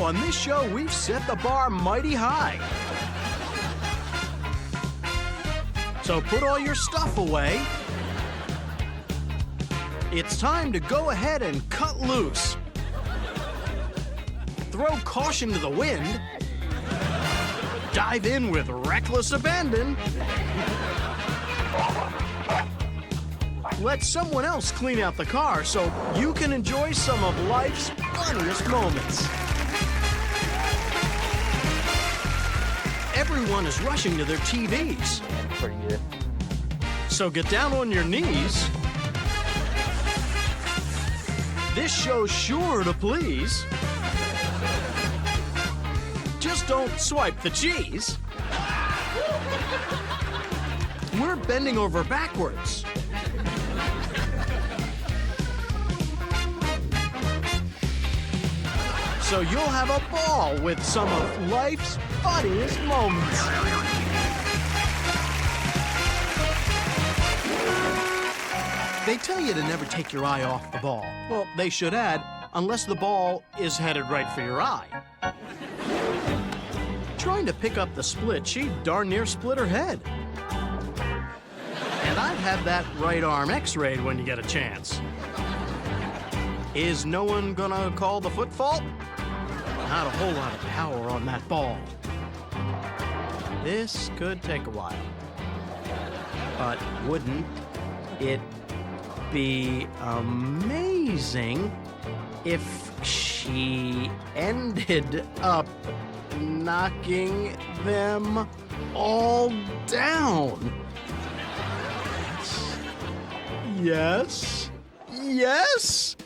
on this show, we've set the bar mighty high. So put all your stuff away. It's time to go ahead and cut loose. Throw caution to the wind. Dive in with reckless abandon. Let someone else clean out the car so you can enjoy some of life's funniest moments. Everyone is rushing to their TVs. Pretty good. So get down on your knees. This show's sure to please. Just don't swipe the cheese. We're bending over backwards. So you'll have a ball with some of life's funniest moments. They tell you to never take your eye off the ball. Well, they should add, unless the ball is headed right for your eye. Trying to pick up the split, she darn near split her head. And I've had that right arm x-rayed when you get a chance. Is no one gonna call the foot fault? Not a whole lot of power on that ball. This could take a while. But wouldn't it be amazing if she ended up knocking them all down? Yes? Yes?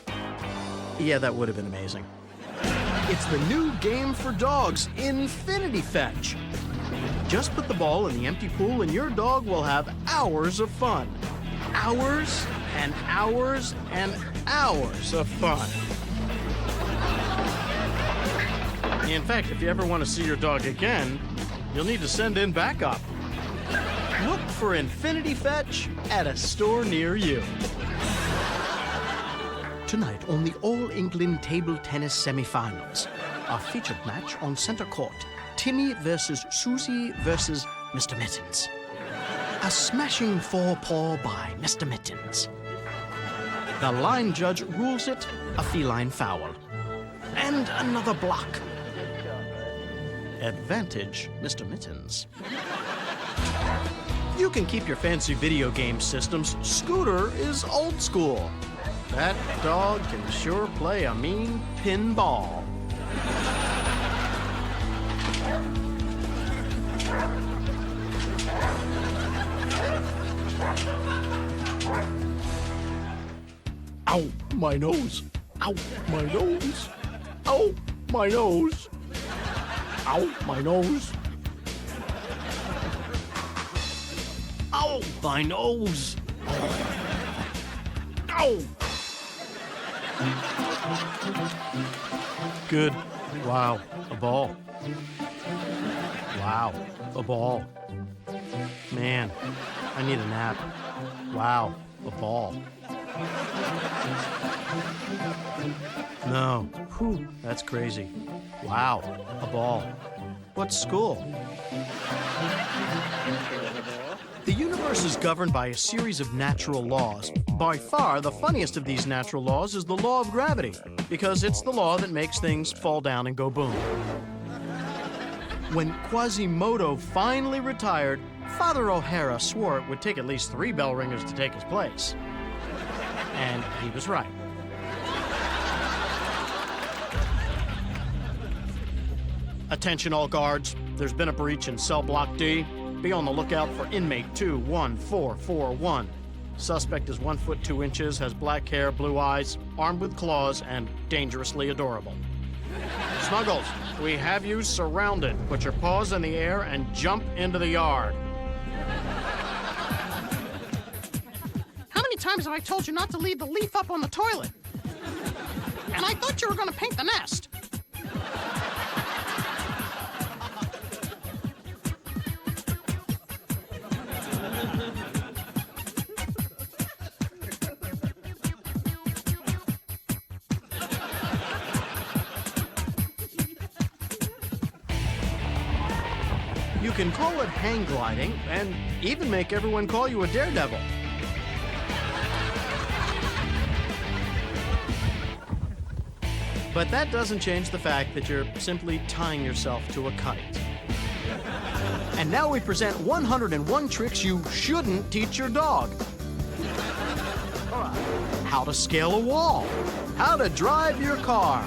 Yeah, that would have been amazing. It's the new game for dogs, Infinity Fetch. Just put the ball in the empty pool and your dog will have hours of fun. Hours and hours and hours of fun. In fact, if you ever want to see your dog again, you'll need to send in backup. Look for Infinity Fetch at a store near you. Tonight on the All England Table Tennis Semi-Finals, our featured match on center court, Timmy versus Susie versus Mr. Mittens. A smashing four-paw by Mr. Mittens. The line judge rules it a feline foul. And another block. Advantage, Mr. Mittens. You can keep your fancy video game systems. Scooter is old school. That dog can sure play a mean pinball. Ow, my nose. Ow, my nose. Ow, my nose. Ow, my nose. Ow, my nose. Ow. Good. Wow, a ball. Wow, a ball. Man, I need a nap. Wow, a ball. No, whew, that's crazy. Wow, a ball. What's school? The universe is governed by a series of natural laws. By far, the funniest of these natural laws is the law of gravity, because it's the law that makes things fall down and go boom. When Quasimodo finally retired, Father O'Hara swore it would take at least 3 bell ringers to take his place. And he was right. Attention all guards, there's been a breach in cell block D. Be on the lookout for inmate 21441. Suspect is 1 foot 2 inches, has black hair, blue eyes, armed with claws, and dangerously adorable. Snuggles, we have you surrounded. Put your paws in the air and jump into the yard. How many times have I told you not to leave the leaf up on the toilet? And I thought you were going to paint the nest. You can call it hang gliding and even make everyone call you a daredevil. But that doesn't change the fact that you're simply tying yourself to a kite. And now we present 101 tricks you shouldn't teach your dog. How to scale a wall. How to drive your car.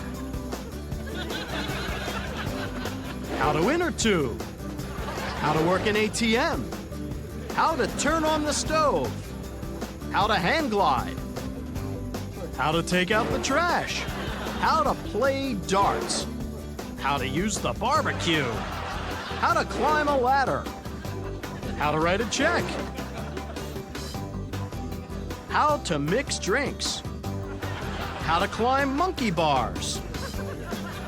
How to inner tube. How to work an ATM. How to turn on the stove. How to hand glide. How to take out the trash. How to play darts. How to use the barbecue. How to climb a ladder. How to write a check. How to mix drinks. How to climb monkey bars.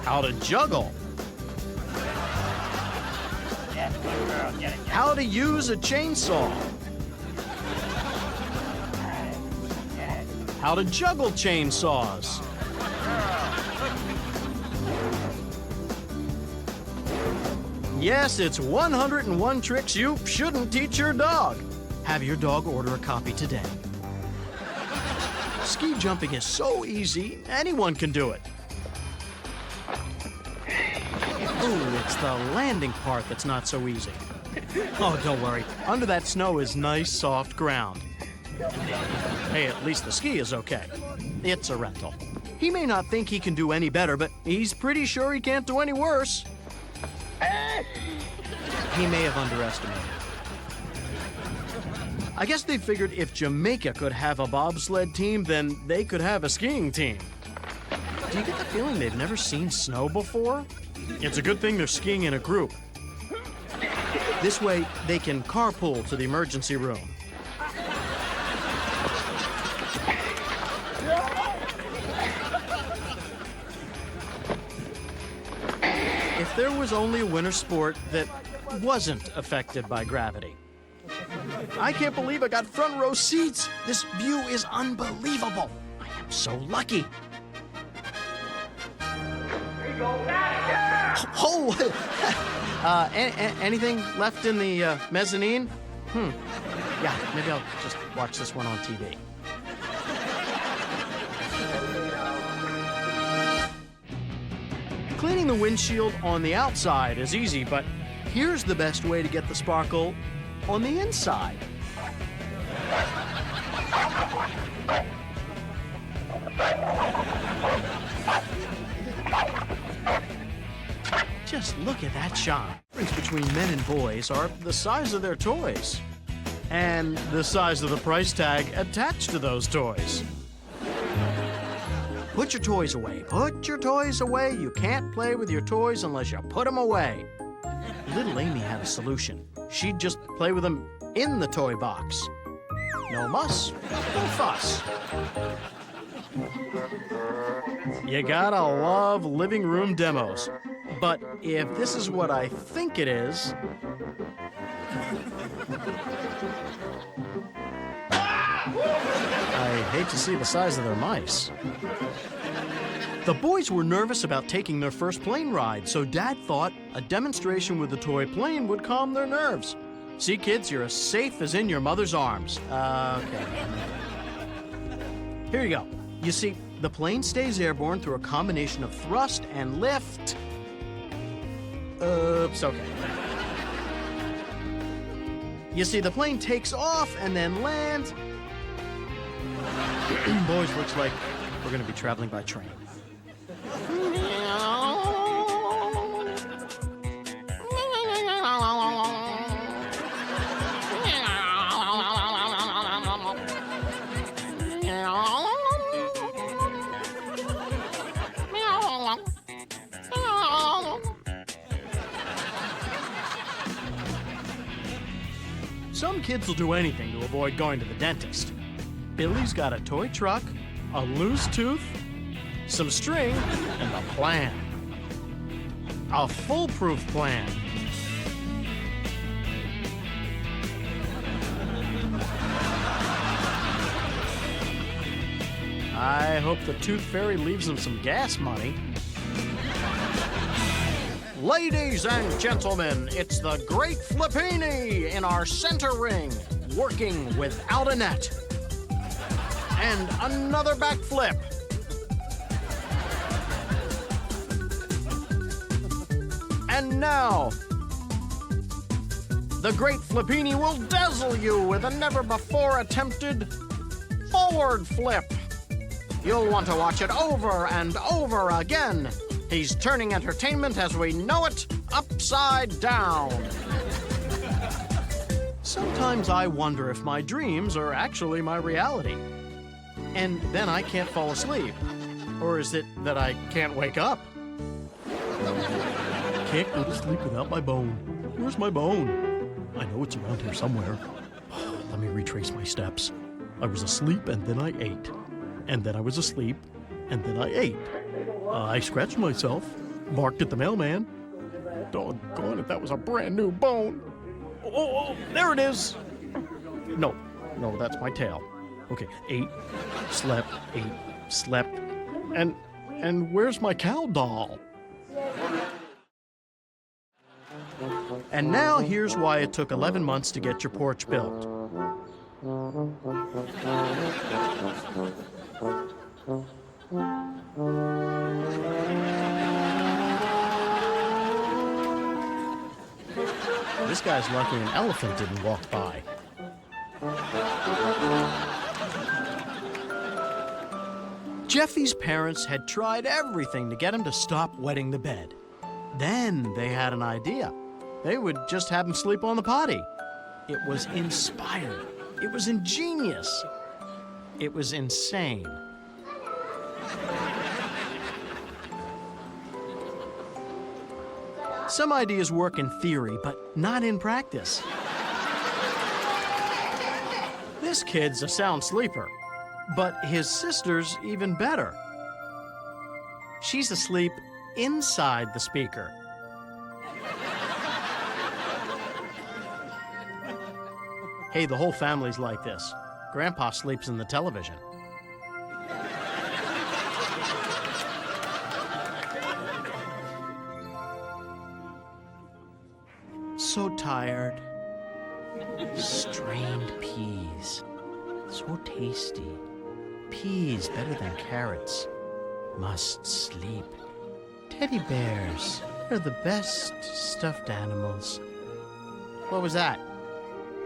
How to juggle. How to use a chainsaw. How to juggle chainsaws. Yes, it's 101 tricks you shouldn't teach your dog. Have your dog order a copy today. Ski jumping is so easy, anyone can do it. Ooh, it's the landing part that's not so easy. Oh, don't worry. Under that snow is nice, soft ground. Hey, at least the ski is okay. It's a rental. He may not think he can do any better, but he's pretty sure he can't do any worse. He may have underestimated. I guess they figured if Jamaica could have a bobsled team, then they could have a skiing team. Do you get the feeling they've never seen snow before? It's a good thing they're skiing in a group. This way, they can carpool to the emergency room. If there was only a winter sport that wasn't affected by gravity. I can't believe I got front row seats. This view is unbelievable. I am so lucky. Oh, anything left in the mezzanine? Yeah, maybe I'll just watch this one on TV. Cleaning the windshield on the outside is easy, but here's the best way to get the sparkle on the inside. Just look at that shine. The difference between men and boys are the size of their toys and the size of the price tag attached to those toys. Put your toys away. Put your toys away. You can't play with your toys unless you put them away. Little Amy had a solution. She'd just play with them in the toy box. No muss, no fuss. You gotta love living room demos. But if this is what I think it is... I hate to see the size of their mice. The boys were nervous about taking their first plane ride, so Dad thought a demonstration with the toy plane would calm their nerves. See, kids, you're as safe as in your mother's arms. Okay. Here you go. You see, the plane stays airborne through a combination of thrust and lift. Oops, okay. You see, the plane takes off and then lands. Boys, looks like we're going to be traveling by train. Some kids will do anything to avoid going to the dentist. Billy's got a toy truck, a loose tooth, some string, and a plan. A foolproof plan. I hope the Tooth Fairy leaves him some gas money. Ladies and gentlemen, it's the Great Flippini in our center ring, working without a net. And another backflip. And now, the Great Flippini will dazzle you with a never-before-attempted forward flip. You'll want to watch it over and over again. He's turning entertainment as we know it upside down. Sometimes I wonder if my dreams are actually my reality. And then I can't fall asleep. Or is it that I can't wake up? Can't go to sleep without my bone. Where's my bone? I know it's around here somewhere. Let me retrace my steps. I was asleep and then I ate. And then I was asleep and then I ate. I scratched myself, barked at the mailman. Doggone it, that was a brand new bone. Oh, there it is. No, that's my tail. Okay, ate, slept. And where's my cow doll? And now here's why it took 11 months to get your porch built. This guy's lucky an elephant didn't walk by. Jeffy's parents had tried everything to get him to stop wetting the bed. Then they had an idea. They would just have him sleep on the potty. It was inspired. It was ingenious. It was insane. Some ideas work in theory, but not in practice. This kid's a sound sleeper, but his sister's even better. She's asleep inside the speaker. Hey, the whole family's like this. Grandpa sleeps in the television. So tired. Strained peas. So tasty. Peas better than carrots. Must sleep. Teddy bears are the best stuffed animals. What was that?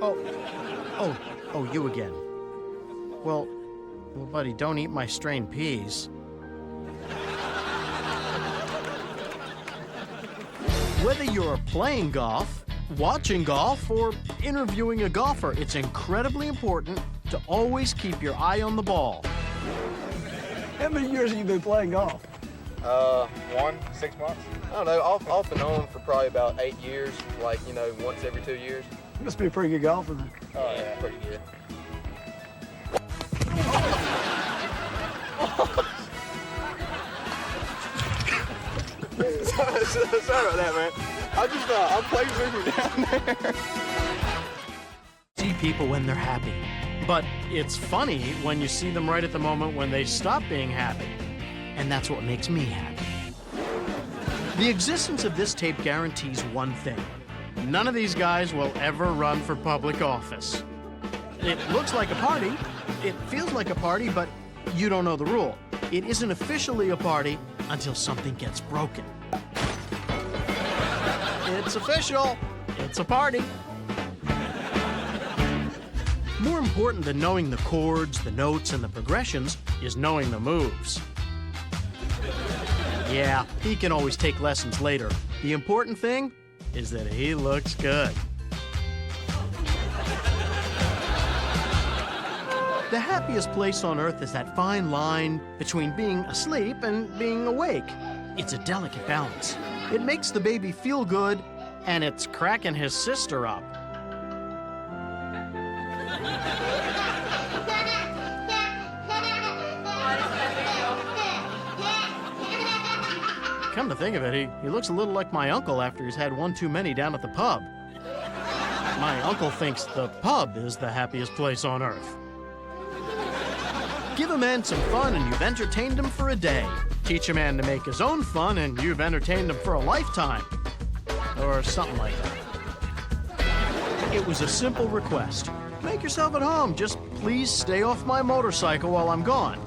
Oh, you again. Well, buddy, don't eat my strained peas. Whether you're playing golf, watching golf, or interviewing a golfer, it's incredibly important to always keep your eye on the ball. How many years have you been playing golf? 6 months. I don't know, off and on for probably about 8 years, like, once every 2 years. You must be a pretty good golfer then. Oh, yeah, pretty good. Sorry about that, man. I'm playing with you down there. See people when they're happy. But it's funny when you see them right at the moment when they stop being happy. And that's what makes me happy. The existence of this tape guarantees one thing. None of these guys will ever run for public office. It looks like a party, it feels like a party, but you don't know the rule. It isn't officially a party until something gets broken. It's official. It's a party. More important than knowing the chords, the notes, and the progressions is knowing the moves. Yeah, he can always take lessons later. The important thing is that he looks good. The happiest place on earth is that fine line between being asleep and being awake. It's a delicate balance. It makes the baby feel good, and it's cracking his sister up. Come to think of it, he looks a little like my uncle after he's had one too many down at the pub. My uncle thinks the pub is the happiest place on earth. Give a man some fun and you've entertained him for a day. Teach a man to make his own fun and you've entertained him for a lifetime. or something like that. It was a simple request. Make yourself at home. Just please stay off my motorcycle while I'm gone.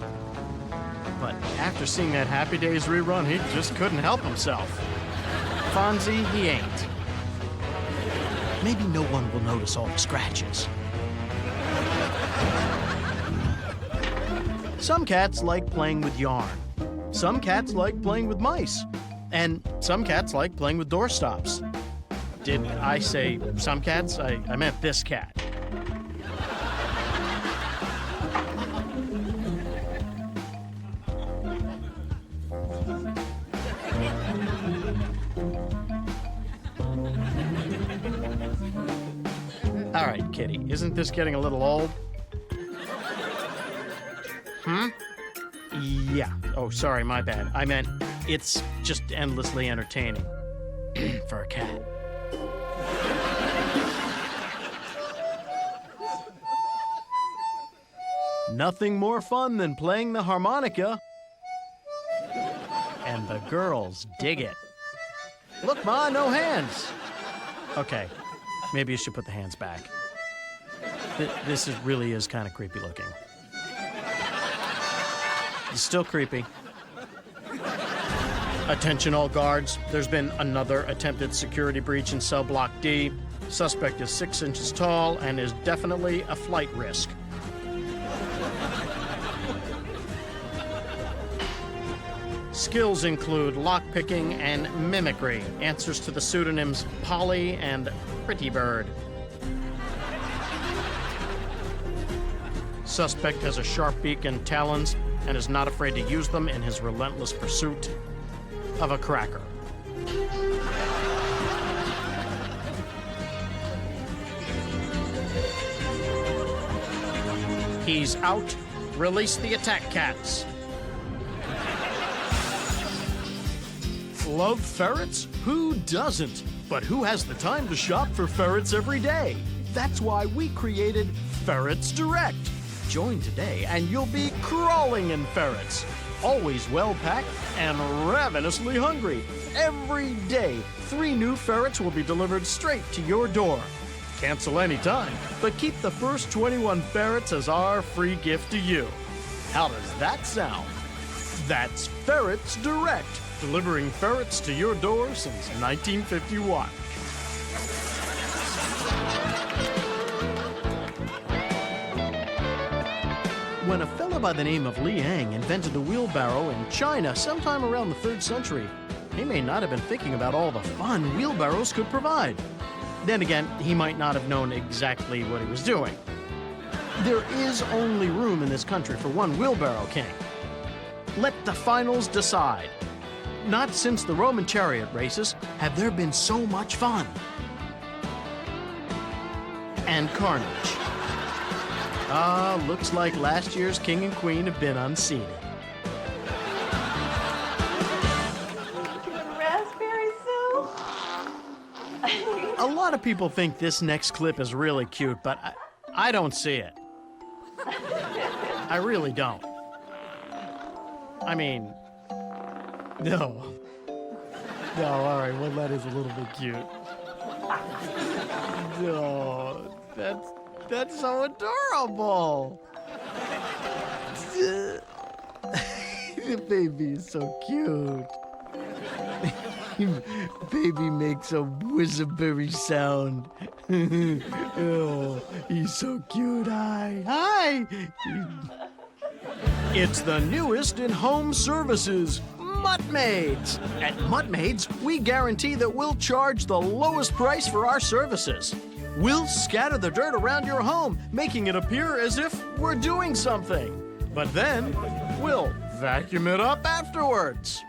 But after seeing that Happy Days rerun, he just couldn't help himself. Fonzie, he ain't. Maybe no one will notice all the scratches. Some cats like playing with yarn. Some cats like playing with mice. And some cats like playing with doorstops. Did I say some cats? I meant this cat. All right, kitty, isn't this getting a little old? Yeah. Oh, sorry, my bad. I meant it's just endlessly entertaining for a cat. Nothing more fun than playing the harmonica. And the girls dig it. Look, Ma, no hands. Okay, maybe you should put the hands back. This really is kind of creepy looking. It's still creepy. Attention all guards. There's been another attempted security breach in cell block D. Suspect is 6 inches tall and is definitely a flight risk. Skills include lockpicking and mimicry. Answers to the pseudonyms Polly and Pretty Bird. Suspect has a sharp beak and talons and is not afraid to use them in his relentless pursuit of a cracker. He's out. Release the attack cats. Love ferrets? Who doesn't? But who has the time to shop for ferrets every day? That's why we created Ferrets Direct. Join today and you'll be crawling in ferrets. Always well-packed and ravenously hungry. Every day, 3 new ferrets will be delivered straight to your door. Cancel anytime, but keep the first 21 ferrets as our free gift to you. How does that sound? That's Ferrets Direct, delivering ferrets to your door since 1951. When a fellow by the name of Liang invented the wheelbarrow in China sometime around the 3rd century, he may not have been thinking about all the fun wheelbarrows could provide. Then again, he might not have known exactly what he was doing. There is only room in this country for one wheelbarrow king. Let the finals decide. Not since the Roman chariot races have there been so much fun. And carnage. Looks like last year's king and queen have been unseated. Raspberry soup? A lot of people think this next clip is really cute, but I don't see it. I really don't. I mean, no. No, all right, well, that is a little bit cute. No, that's so adorable. The baby is so cute. Baby makes a whizzaberry sound. Oh, he's so cute. Hi. It's the newest in home services, Mutt-Maids. At Mutt-Maids, we guarantee that we'll charge the lowest price for our services. We'll scatter the dirt around your home, making it appear as if we're doing something. But then, we'll vacuum it up afterwards.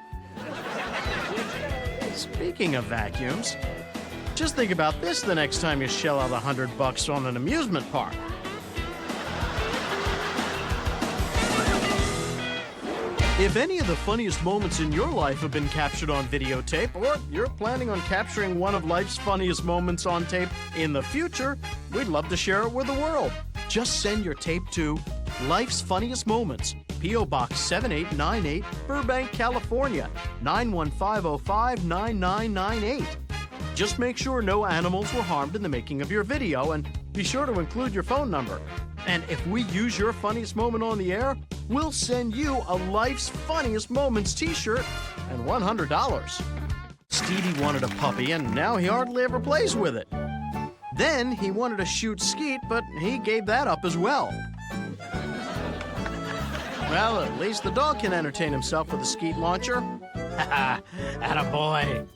Speaking of vacuums, just think about this the next time you shell out $100 on an amusement park. If any of the funniest moments in your life have been captured on videotape, or you're planning on capturing one of life's funniest moments on tape in the future, we'd love to share it with the world. Just send your tape to Life's Funniest Moments, P.O. Box 7898, Burbank, California, 91505 9998. Just make sure no animals were harmed in the making of your video, and be sure to include your phone number. And if we use your funniest moment on the air, we'll send you a Life's Funniest Moments t-shirt and $100. Steedy wanted a puppy, and now he hardly ever plays with it. Then he wanted to shoot Skeet, but he gave that up as well. Well, at least the dog can entertain himself with a Skeet launcher. Ha ha, attaboy.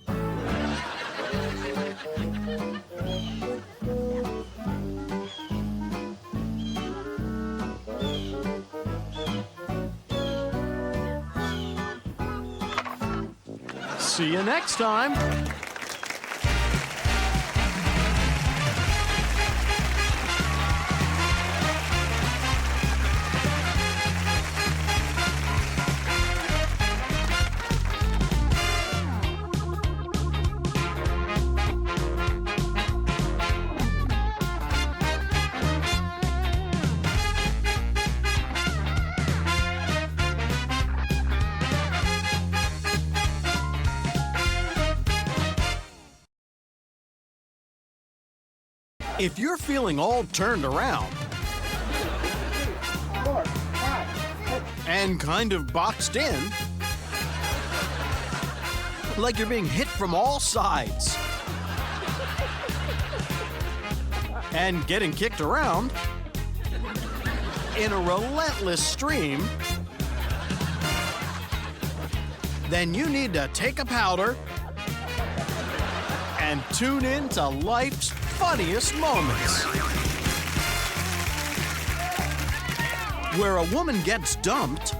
See you next time. If you're feeling all turned around and kind of boxed in, like you're being hit from all sides and getting kicked around in a relentless stream, then you need to take a powder and tune in to Life's Funniest Moments, where a woman gets dumped,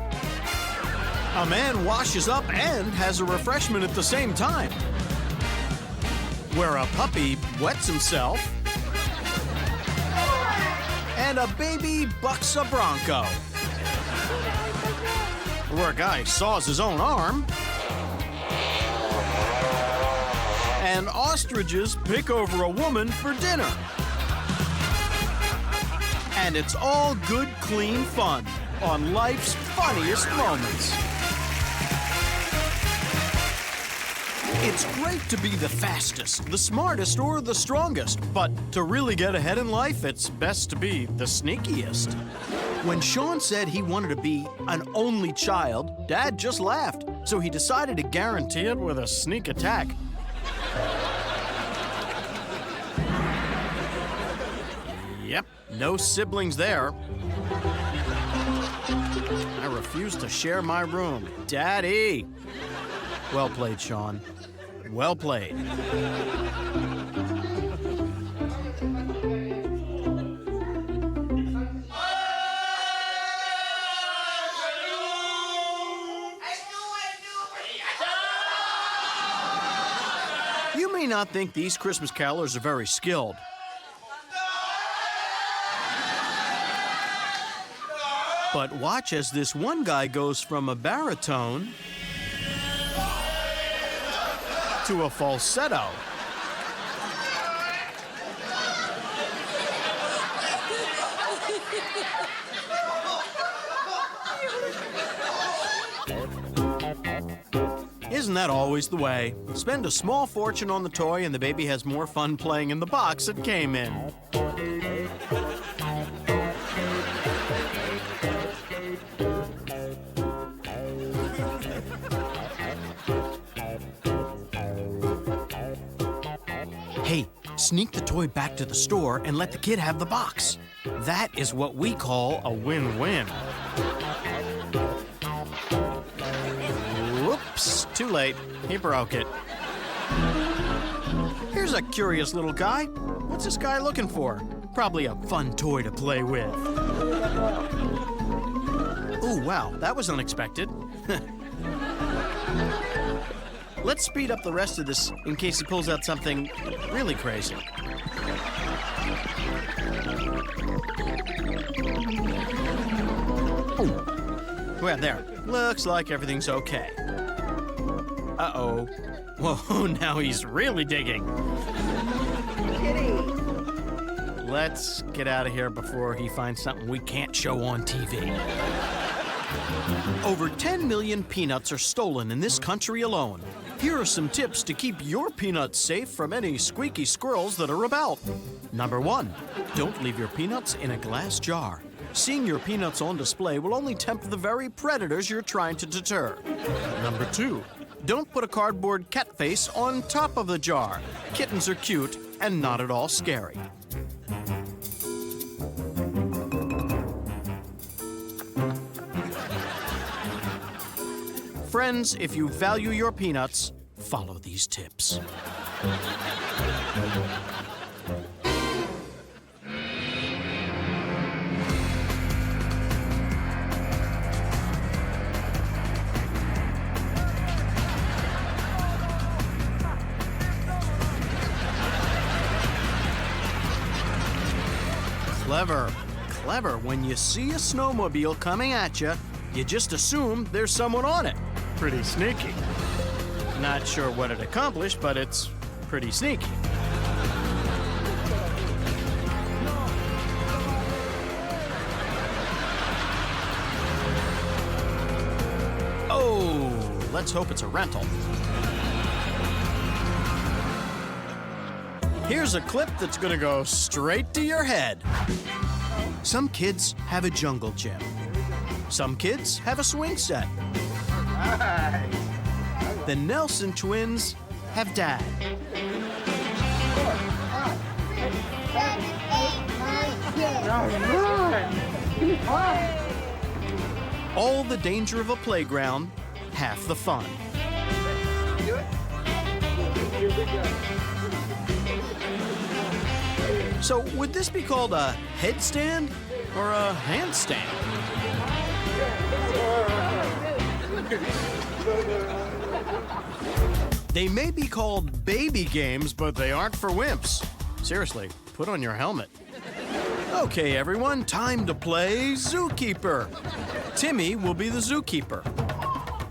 a man washes up and has a refreshment at the same time, where a puppy wets himself, and a baby bucks a bronco, where a guy saws his own arm, and ostriches pick over a woman for dinner. And it's all good, clean fun on Life's Funniest Moments. It's great to be the fastest, the smartest, or the strongest, but to really get ahead in life, it's best to be the sneakiest. When Sean said he wanted to be an only child, Dad just laughed, so he decided to guarantee it with a sneak attack. Yep, no siblings there. I refuse to share my room. Daddy! Well played, Sean. Well played. You may not think these Christmas carolers are very skilled. But watch as this one guy goes from a baritone to a falsetto. Isn't that always the way? Spend a small fortune on the toy and the baby has more fun playing in the box it came in. Hey, sneak the toy back to the store and let the kid have the box. That is what we call a win-win. Whoops, too late. He broke it. Here's a curious little guy. What's this guy looking for? Probably a fun toy to play with. Oh, wow, that was unexpected. Let's speed up the rest of this in case he pulls out something really crazy. Well, there. Looks like everything's okay. Uh-oh. Whoa, now he's really digging. Kitty. Let's get out of here before he finds something we can't show on TV. Over 10 million peanuts are stolen in this country alone. Here are some tips to keep your peanuts safe from any squeaky squirrels that are about. Number 1, don't leave your peanuts in a glass jar. Seeing your peanuts on display will only tempt the very predators you're trying to deter. Number 2, don't put a cardboard cat face on top of the jar. Kittens are cute and not at all scary. Friends, if you value your peanuts, follow these tips. Clever, clever. When you see a snowmobile coming at you, you just assume there's someone on it. Pretty sneaky. Not sure what it accomplished, but it's pretty sneaky. Oh, let's hope it's a rental. Here's a clip that's gonna go straight to your head. Some kids have a jungle gym. Some kids have a swing set. The Nelson twins have Dad. All the danger of a playground, half the fun. So, would this be called a headstand or a handstand? They may be called baby games, but they aren't for wimps. Seriously, put on your helmet. Okay, everyone, time to play Zookeeper. Timmy will be the zookeeper.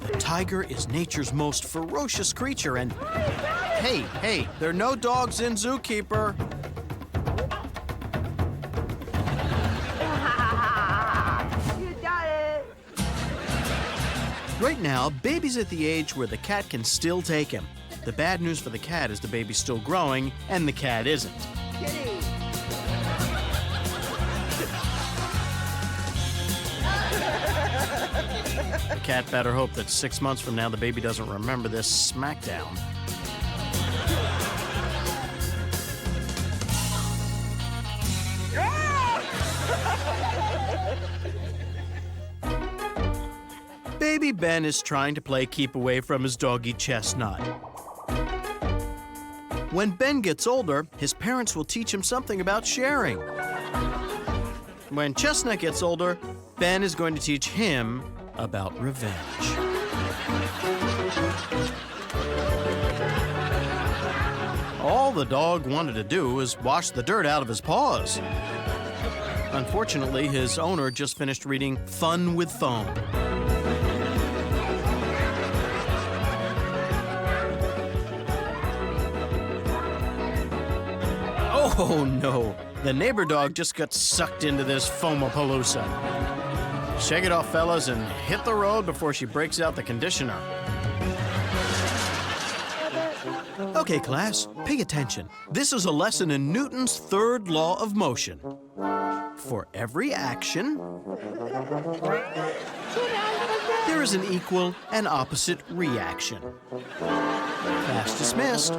The tiger is nature's most ferocious creature, and hey, there are no dogs in Zookeeper. Right now, baby's at the age where the cat can still take him. The bad news for the cat is the baby's still growing, and the cat isn't. Kitty. The cat better hope that 6 months from now the baby doesn't remember this smackdown. Baby Ben is trying to play keep away from his doggy Chestnut. When Ben gets older, his parents will teach him something about sharing. When Chestnut gets older, Ben is going to teach him about revenge. All the dog wanted to do was wash the dirt out of his paws. Unfortunately, his owner just finished reading Fun with Foam. Oh no, the neighbor dog just got sucked into this foamapalooza. Shake it off, fellas, and hit the road before she breaks out the conditioner. Okay, class, pay attention. This is a lesson in Newton's third law of motion. For every action, there is an equal and opposite reaction. Class dismissed.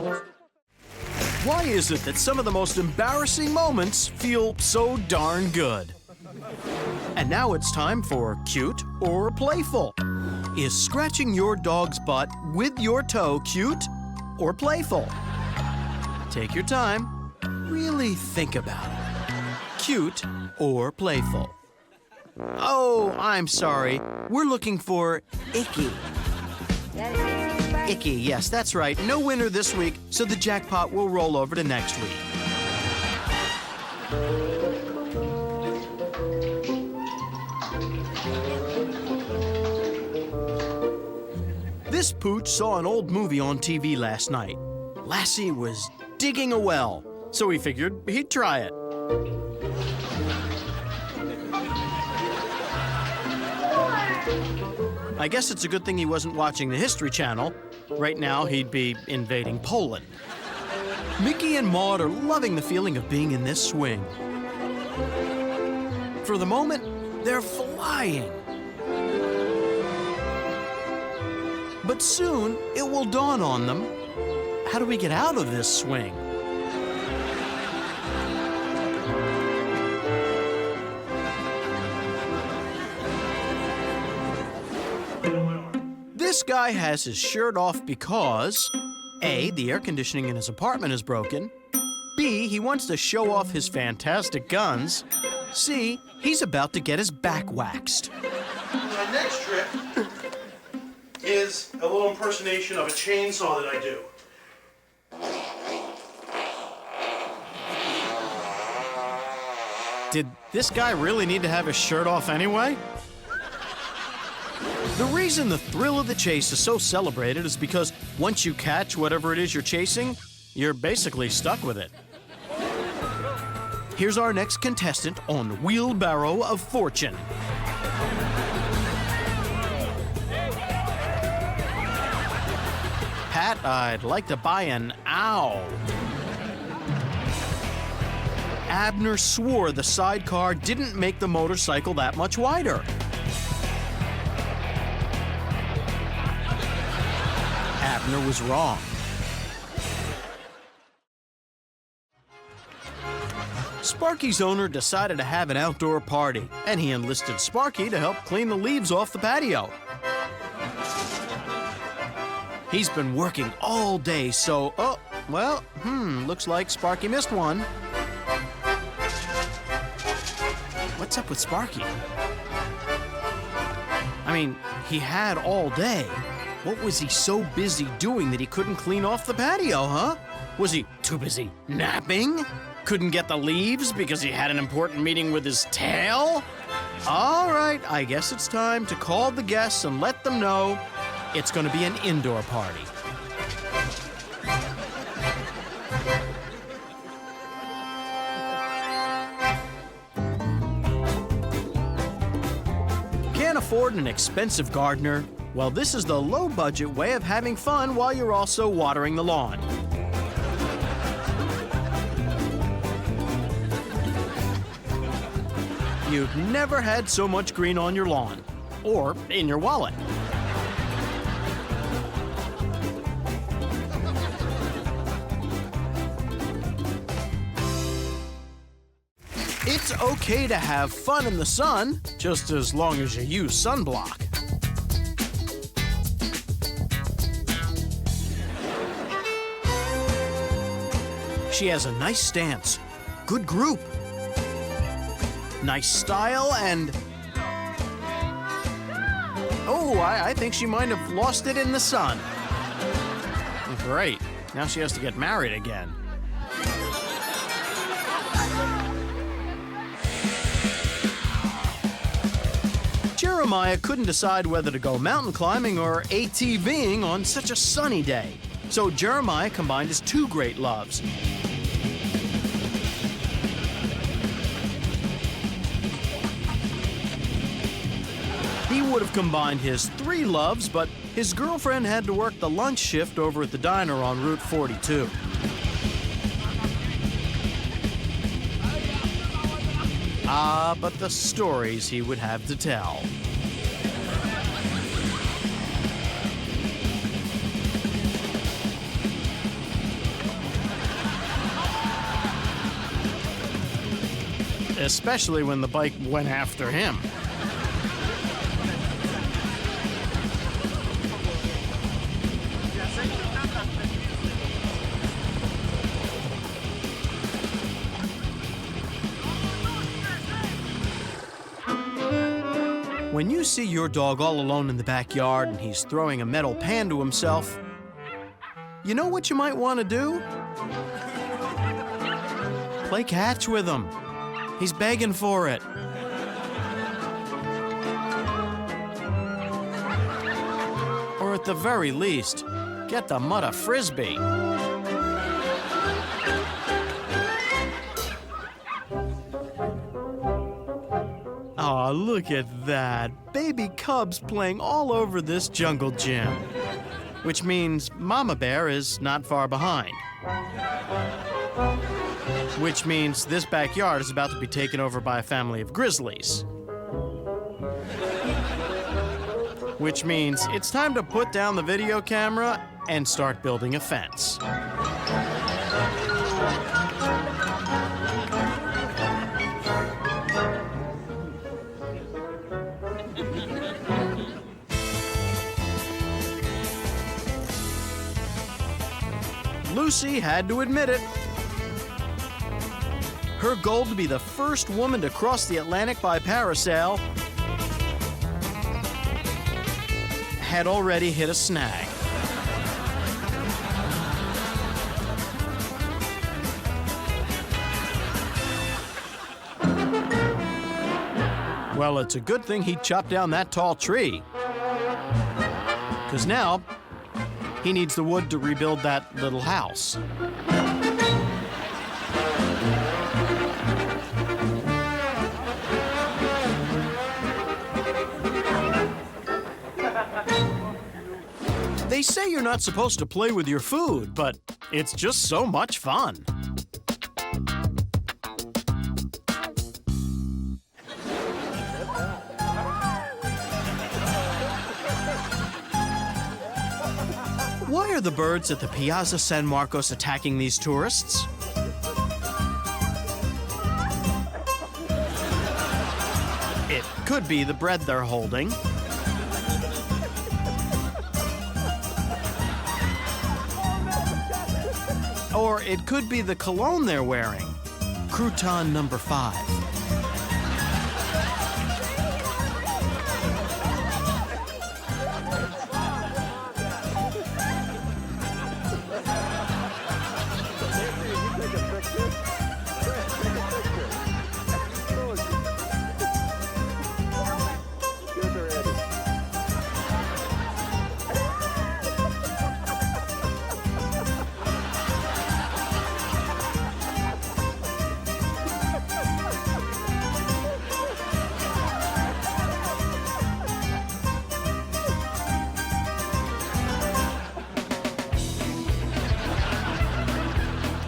Why is it that some of the most embarrassing moments feel so darn good? And now it's time for cute or playful. Is scratching your dog's butt with your toe cute or playful? Take your time. Really think about it. Cute or playful? Oh, I'm sorry. We're looking for icky. Icky, yes, that's right. No winner this week, so the jackpot will roll over to next week. This pooch saw an old movie on TV last night. Lassie was digging a well, so he figured he'd try it. I guess it's a good thing he wasn't watching the History Channel. Right now, he'd be invading Poland. Mickey and Maude are loving the feeling of being in this swing. For the moment, they're flying. But soon, it will dawn on them, how do we get out of this swing? This guy has his shirt off because A, the air conditioning in his apartment is broken. B, he wants to show off his fantastic guns. C, he's about to get his back waxed. My next trick is a little impersonation of a chainsaw that I do. Did this guy really need to have his shirt off anyway? The reason the thrill of the chase is so celebrated is because once you catch whatever it is you're chasing, you're basically stuck with it. Here's our next contestant on Wheelbarrow of Fortune. Pat, I'd like to buy an owl. Abner swore the sidecar didn't make the motorcycle that much wider. Abner was wrong. Sparky's owner decided to have an outdoor party, and he enlisted Sparky to help clean the leaves off the patio. He's been working all day, so, looks like Sparky missed one. What's up with Sparky? I mean, he had all day. What was he so busy doing that he couldn't clean off the patio, huh? Was he too busy napping? Couldn't get the leaves because he had an important meeting with his tail? All right, I guess it's time to call the guests and let them know it's going to be an indoor party. Can't afford an expensive gardener? Well, this is the low-budget way of having fun while you're also watering the lawn. You've never had so much green on your lawn, or in your wallet. It's okay to have fun in the sun, just as long as you use sunblock. She has a nice stance, good group, nice style, and... oh, I think she might have lost it in the sun. Great, now she has to get married again. Jeremiah couldn't decide whether to go mountain climbing or ATVing on such a sunny day. So Jeremiah combined his two great loves. He would have combined his three loves, but his girlfriend had to work the lunch shift over at the diner on Route 42. Ah, but the stories he would have to tell. Especially when the bike went after him. When you see your dog all alone in the backyard and he's throwing a metal pan to himself, you know what you might want to do? Play catch with him. He's begging for it. Or at the very least, get the mud a frisbee. Aw, Aw, look at that. Baby cubs playing all over this jungle gym. Which means Mama Bear is not far behind. Which means this backyard is about to be taken over by a family of grizzlies. Which means it's time to put down the video camera and start building a fence. Lucy had to admit it. Her goal to be the first woman to cross the Atlantic by parasail had already hit a snag. Well, it's a good thing he chopped down that tall tree. 'Cause now, he needs the wood to rebuild that little house. They say you're not supposed to play with your food, but it's just so much fun. Why are the birds at the Piazza San Marcos attacking these tourists? It could be the bread they're holding. Or it could be the cologne they're wearing. Crouton number 5.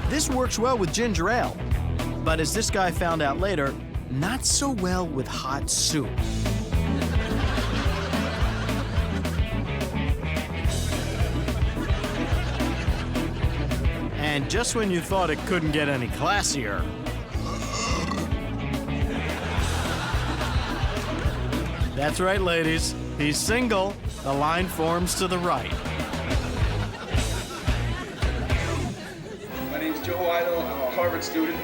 This works well with ginger ale, but as this guy found out later, not so well with hot soup. And just when you thought it couldn't get any classier, that's right, ladies, he's single. The line forms to the right. My name's Joe Idle. I'm a Harvard student.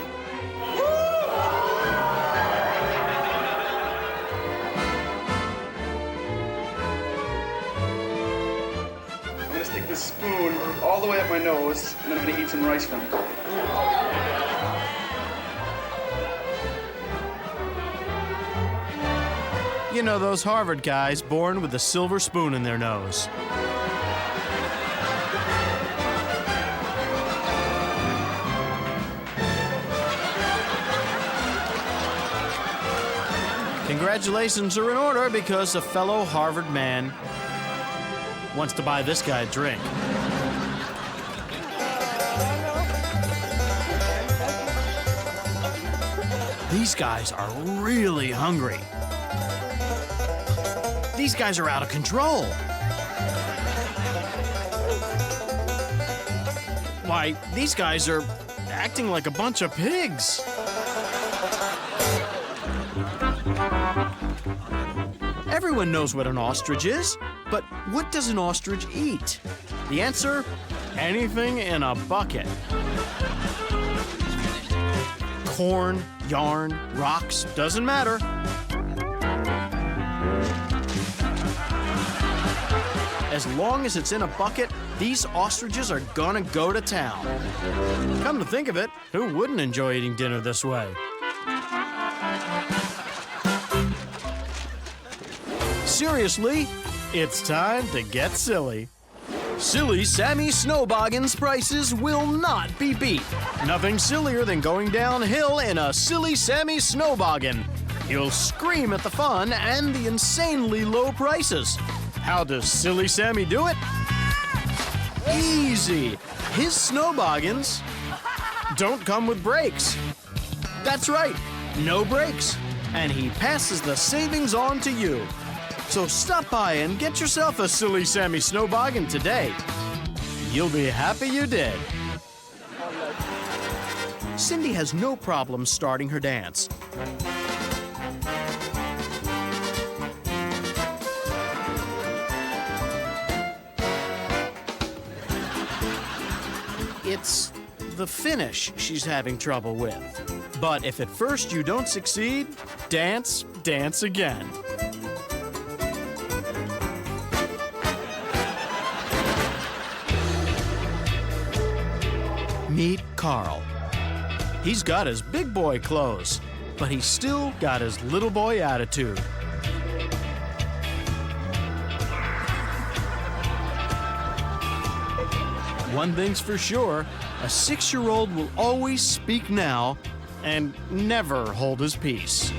I'm gonna stick this spoon all the way up my nose, and then I'm gonna eat some rice from it. You know, those Harvard guys born with a silver spoon in their nose. Congratulations are in order because a fellow Harvard man wants to buy this guy a drink. These guys are really hungry. These guys are out of control. Why, these guys are acting like a bunch of pigs. Everyone knows what an ostrich is, but what does an ostrich eat? The answer? Anything in a bucket. Corn, yarn, rocks, doesn't matter. As long as it's in a bucket, these ostriches are gonna go to town. Come to think of it, who wouldn't enjoy eating dinner this way? Seriously, it's time to get silly. Silly Sammy Snowboggin's prices will not be beat. Nothing sillier than going downhill in a Silly Sammy Snowboggin. You'll scream at the fun and the insanely low prices. How does Silly Sammy do it? Easy. His snowboggins don't come with brakes. That's right, no brakes. And he passes the savings on to you. So stop by and get yourself a Silly Sammy snowboggin today. You'll be happy you did. Cindy has no problem starting her dance. It's the finish she's having trouble with. But if at first you don't succeed, dance, dance again. Meet Carl. He's got his big boy clothes, but he's still got his little boy attitude. One thing's for sure, a 6-year-old will always speak now and never hold his peace.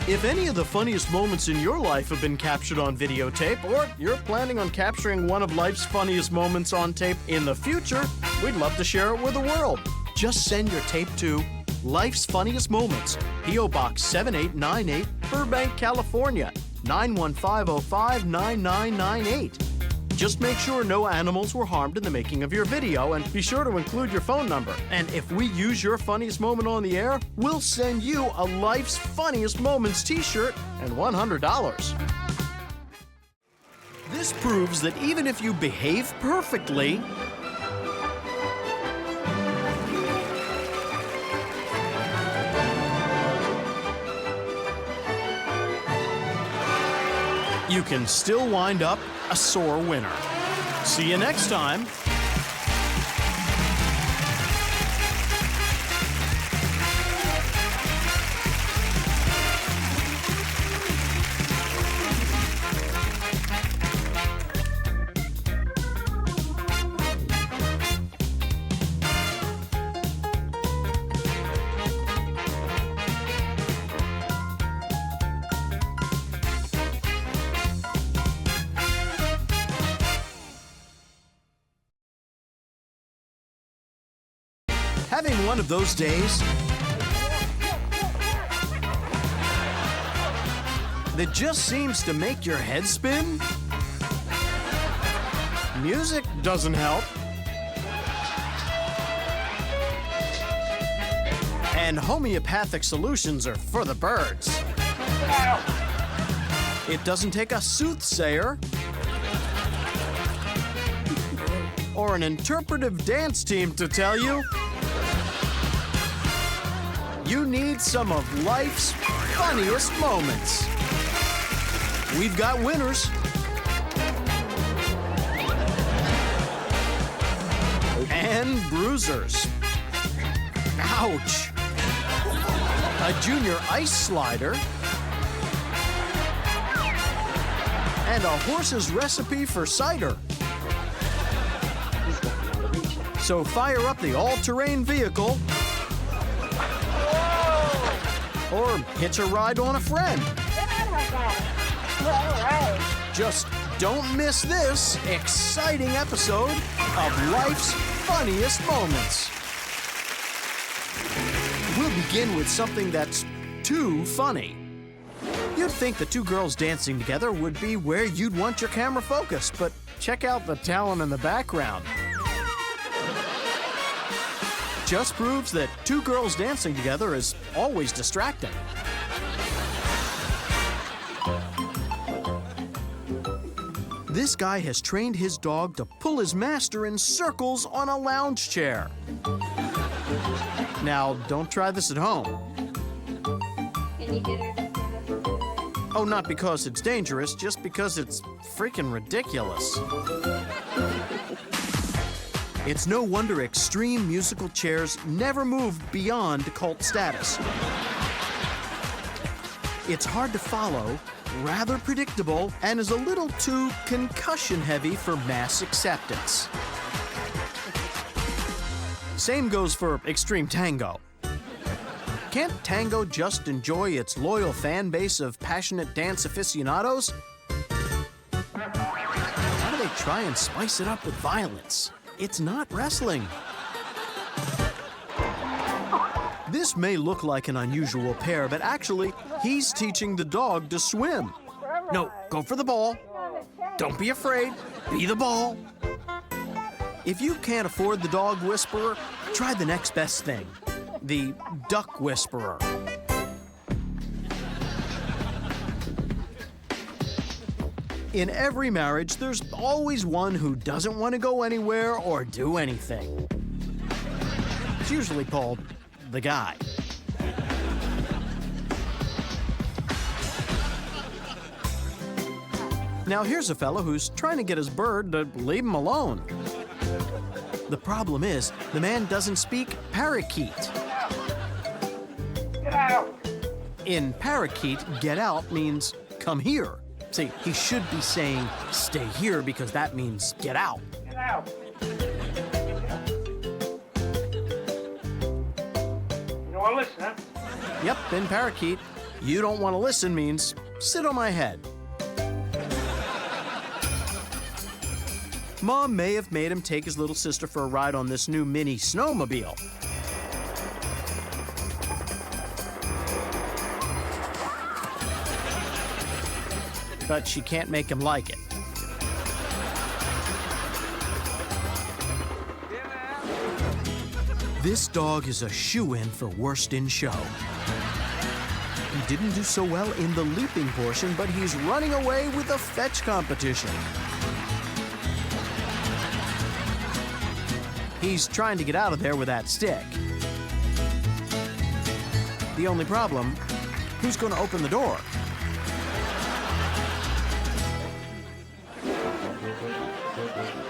If any of the funniest moments in your life have been captured on videotape, or you're planning on capturing one of life's funniest moments on tape in the future, we'd love to share it with the world. Just send your tape to Life's Funniest Moments, P.O. Box 7898, Burbank, California, 91505-9998. Just make sure no animals were harmed in the making of your video, and be sure to include your phone number. And if we use your funniest moment on the air, we'll send you a Life's Funniest Moments t-shirt and $100. This proves that even if you behave perfectly, you can still wind up a sore winner. See you next time. Having one of those days that just seems to make your head spin? Music doesn't help. And homeopathic solutions are for the birds. It doesn't take a soothsayer or an interpretive dance team to tell you. You need some of life's funniest moments. We've got winners. And bruisers. Ouch. A junior ice slider. And a horse's recipe for cider. So fire up the all-terrain vehicle or hitch a ride on a friend. Just don't miss this exciting episode of Life's Funniest Moments. We'll begin with something that's too funny. You'd think the two girls dancing together would be where you'd want your camera focused, but check out the talent in the background. Just proves that two girls dancing together is always distracting. This guy has trained his dog to pull his master in circles on a lounge chair. Now, don't try this at home. Oh, not because it's dangerous, just because it's freaking ridiculous. It's no wonder extreme musical chairs never moved beyond cult status. It's hard to follow rather predictable and is a little too concussion-heavy for mass acceptance. Same goes for Extreme Tango. Can't tango just enjoy its loyal fan base of passionate dance aficionados? Why do they try and spice it up with violence? It's not wrestling. This may look like an unusual pair, but actually, he's teaching the dog to swim. No, go for the ball. Don't be afraid. Be the ball. If you can't afford the dog whisperer, try the next best thing, the duck whisperer. In every marriage, there's always one who doesn't want to go anywhere or do anything. It's usually called the guy. Now here's a fellow who's trying to get his bird to leave him alone. The problem is, the man doesn't speak parakeet. Get out! In parakeet, get out means come here. See, he should be saying stay here because that means get out. Get out! You don't want to listen, huh? Yep, in parakeet, you don't want to listen means sit on my head. Mom may have made him take his little sister for a ride on this new mini snowmobile. But she can't make him like it. This dog is a shoo-in for worst in show. He didn't do so well in the leaping portion, but he's running away with a fetch competition. He's trying to get out of there with that stick. The only problem, who's going to open the door?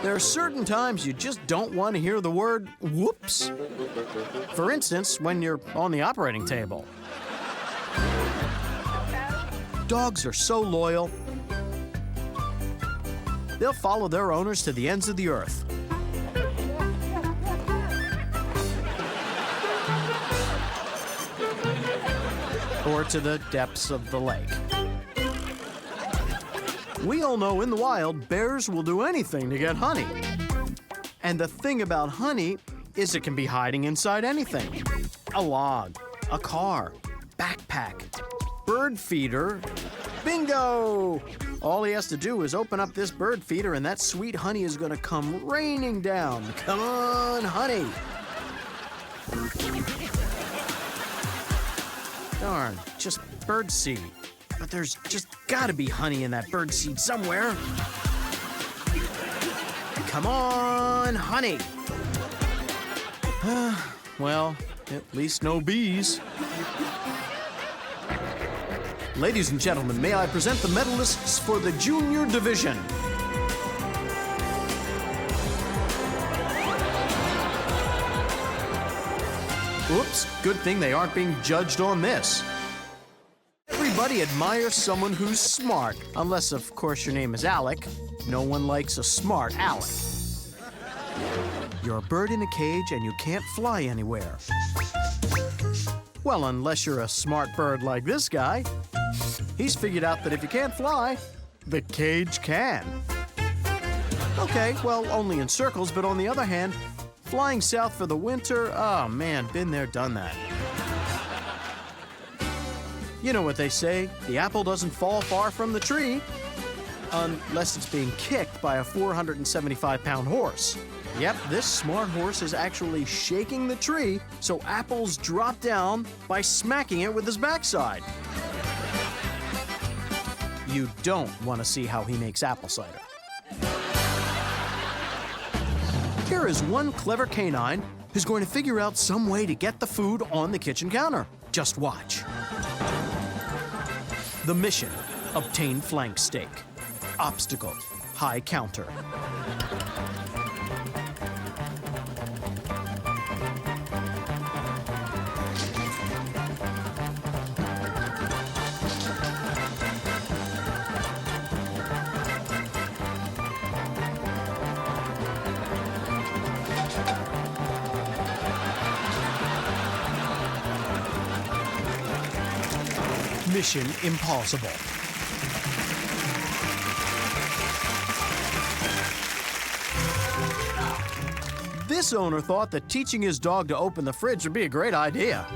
There are certain times you just don't want to hear the word whoops. For instance, when you're on the operating table. Dogs are so loyal, they'll follow their owners to the ends of the earth. Or to the depths of the lake. We all know in the wild, bears will do anything to get honey. And the thing about honey is it can be hiding inside anything. A log, a car, backpack, bird feeder. Bingo! All he has to do is open up this bird feeder and that sweet honey is gonna come raining down. Come on, honey! Darn, just birdseed. But there's just gotta be honey in that birdseed somewhere. Come on, honey. Well, at least no bees. Ladies and gentlemen, may I present the medalists for the junior division. Oops, good thing they aren't being judged on this. Everybody admires someone who's smart, unless, of course, your name is Alec. No one likes a smart Alec. You're a bird in a cage and you can't fly anywhere. Well, unless you're a smart bird like this guy. He's figured out that if you can't fly, the cage can. Okay, well, only in circles, but on the other hand, flying south for the winter, oh man, been there, done that. You know what they say, the apple doesn't fall far from the tree, unless it's being kicked by a 475-pound horse. Yep, this smart horse is actually shaking the tree so apples drop down by smacking it with his backside. You don't want to see how he makes apple cider. Here is one clever canine who's going to figure out some way to get the food on the kitchen counter. Just watch. The mission, obtain flank steak. Obstacle, high counter. Mission Impossible. This owner thought that teaching his dog to open the fridge would be a great idea.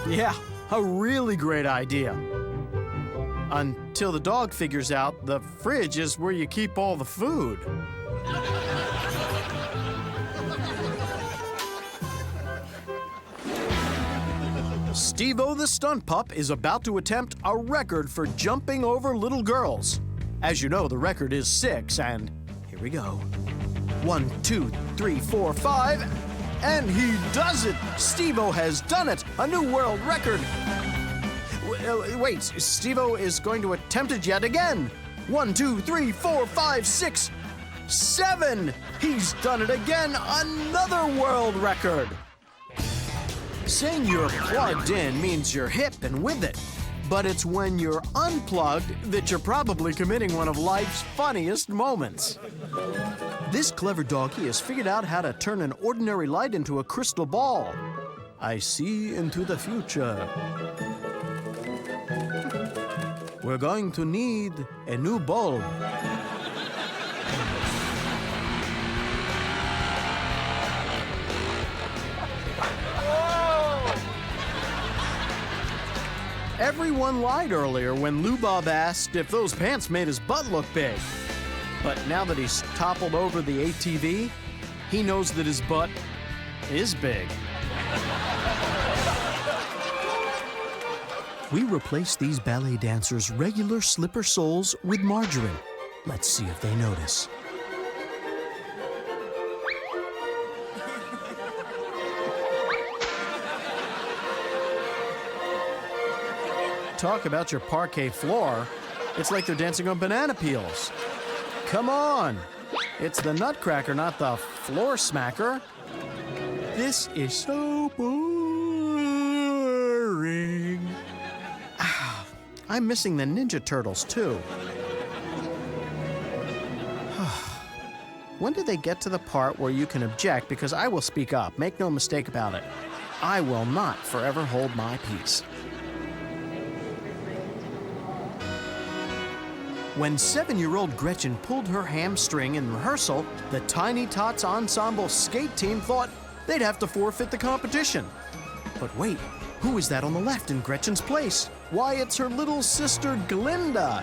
Yeah, a really great idea. Until the dog figures out the fridge is where you keep all the food. Steve-O the stunt pup is about to attempt a record for jumping over little girls. As you know, the record is 6, and here we go. 1, 2, 3, 4, 5, and he does it! Steve-O has done it! A new world record! Wait, Steve-O is going to attempt it yet again. 1, 2, 3, 4, 5, 6, 7! He's done it again! Another world record! Saying you're plugged in means you're hip and with it. But it's when you're unplugged that you're probably committing one of life's funniest moments. This clever doggy has figured out how to turn an ordinary light into a crystal ball. I see into the future. We're going to need a new bulb. Everyone lied earlier when Lou Bob asked if those pants made his butt look big. But now that he's toppled over the ATV, he knows that his butt is big. We replace these ballet dancers' regular slipper soles with margarine. Let's see if they notice. Talk about your parquet floor. It's like they're dancing on banana peels. Come on. It's the nutcracker, not the floor smacker. This is so boring. I'm missing the Ninja Turtles, too. When do they get to the part where you can object? Because I will speak up. Make no mistake about it. I will not forever hold my peace. When 7-year-old Gretchen pulled her hamstring in rehearsal, the Tiny Tots Ensemble skate team thought they'd have to forfeit the competition. But wait, who is that on the left in Gretchen's place? Why, it's her little sister Glinda.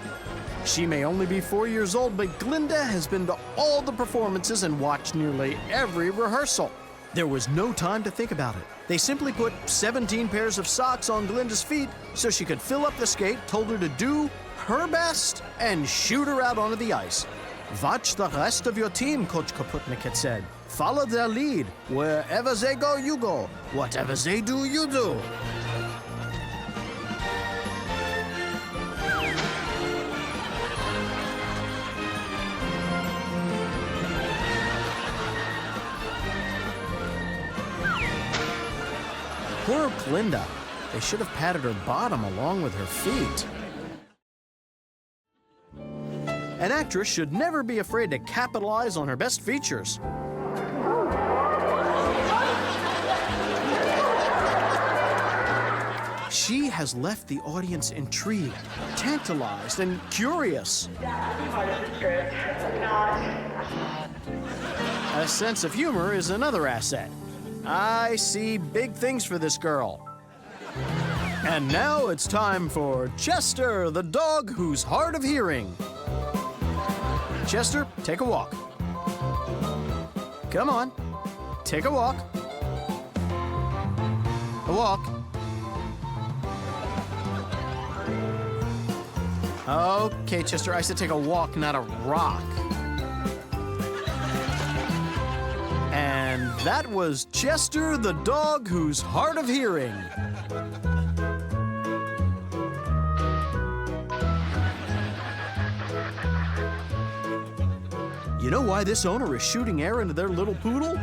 She may only be 4 years old, but Glinda has been to all the performances and watched nearly every rehearsal. There was no time to think about it. They simply put 17 pairs of socks on Glinda's feet so she could fill up the skate, told her to do her best, and shoot her out onto the ice. Watch the rest of your team, Coach Kaputnik had said. Follow their lead. Wherever they go, you go. Whatever they do, you do. Poor Glinda. They should have patted her bottom along with her feet. An actress should never be afraid to capitalize on her best features. She has left the audience intrigued, tantalized, and curious. A sense of humor is another asset. I see big things for this girl. And now it's time for Chester, the dog who's hard of hearing. Chester, take a walk. Come on, take a walk. A walk. Okay, Chester, I said take a walk, not a rock. And that was Chester, the dog who's hard of hearing. You know why this owner is shooting air into their little poodle?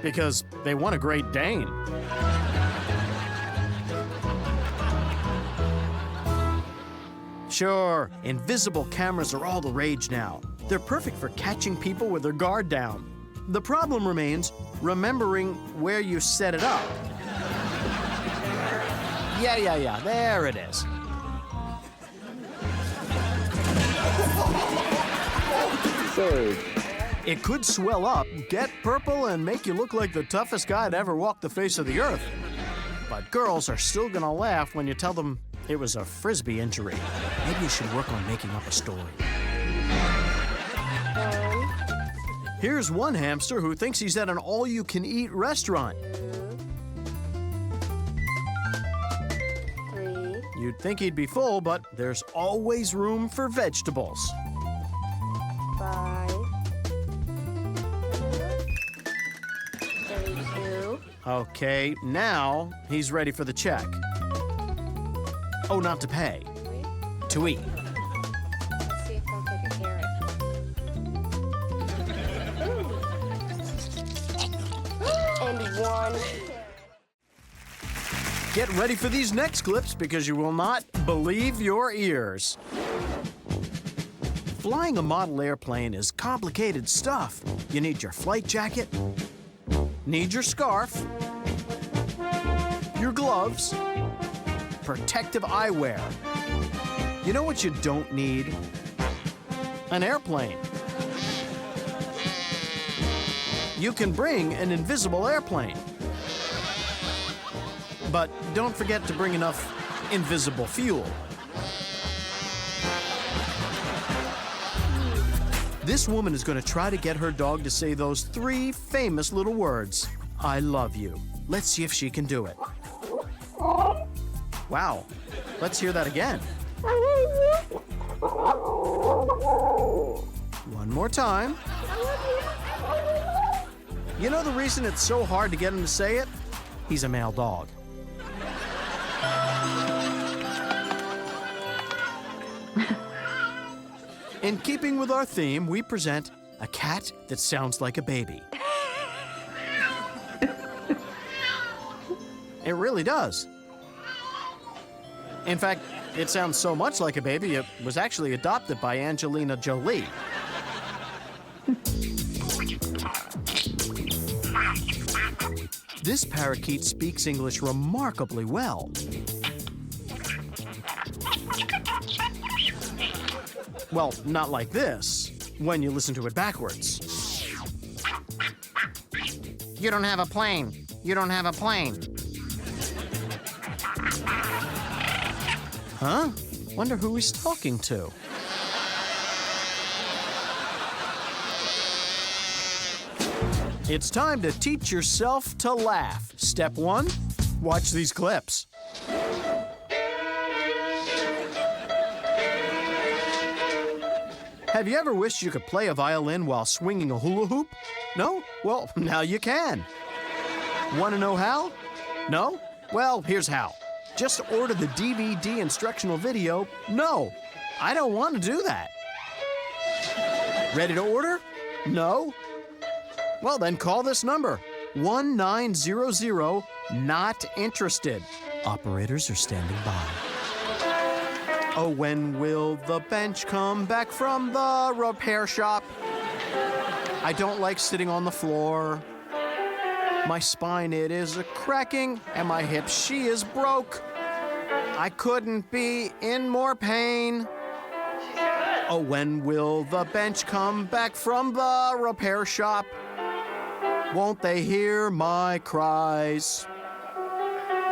Because they want a Great Dane. Sure, invisible cameras are all the rage now. They're perfect for catching people with their guard down. The problem remains remembering where you set it up. Yeah, there it is. It could swell up, get purple, and make you look like the toughest guy to ever walk the face of the earth. But girls are still gonna laugh when you tell them it was a frisbee injury. Maybe you should work on making up a story. Here's one hamster who thinks he's at an all-you-can-eat restaurant. 3. You'd think he'd be full, but there's always room for vegetables. 5. 32. Okay, now he's ready for the check. Oh, not to pay. To eat. Let's see if I'll take a carrot. And 1. Get ready for these next clips because you will not believe your ears. Flying a model airplane is complicated stuff. You need your flight jacket, need your scarf, your gloves, protective eyewear. You know what you don't need? An airplane. You can bring an invisible airplane. But don't forget to bring enough invisible fuel. This woman is going to try to get her dog to say those 3 famous little words. I love you. Let's see if she can do it. Wow. Let's hear that again. One more time. You know the reason it's so hard to get him to say it? He's a male dog. In keeping with our theme, we present a cat that sounds like a baby. It really does. In fact, it sounds so much like a baby, it was actually adopted by Angelina Jolie. This parakeet speaks English remarkably well. Well, not like this, when you listen to it backwards. You don't have a plane. You don't have a plane. Huh? Wonder who he's talking to. It's time to teach yourself to laugh. Step 1, watch these clips. Have you ever wished you could play a violin while swinging a hula hoop? No? Well, now you can. Want to know how? No? Well, here's how. Just order the DVD instructional video. No, I don't want to do that. Ready to order? No? Well, then call this number, 1900, not interested. Operators are standing by. Oh, when will the bench come back from the repair shop? I don't like sitting on the floor. My spine, it is a-cracking, and my hip, she is broke. I couldn't be in more pain. Oh, when will the bench come back from the repair shop? Won't they hear my cries?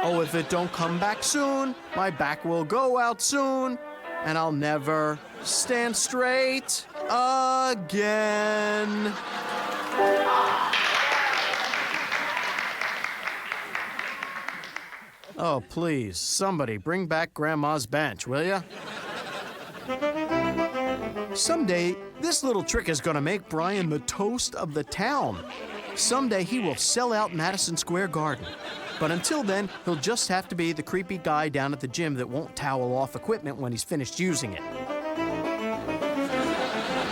Oh, if it don't come back soon, my back will go out soon, and I'll never stand straight again. Oh, please, somebody bring back Grandma's bench, will ya? Someday, this little trick is gonna make Brian the toast of the town. Someday, he will sell out Madison Square Garden. But until then, he'll just have to be the creepy guy down at the gym that won't towel off equipment when he's finished using it.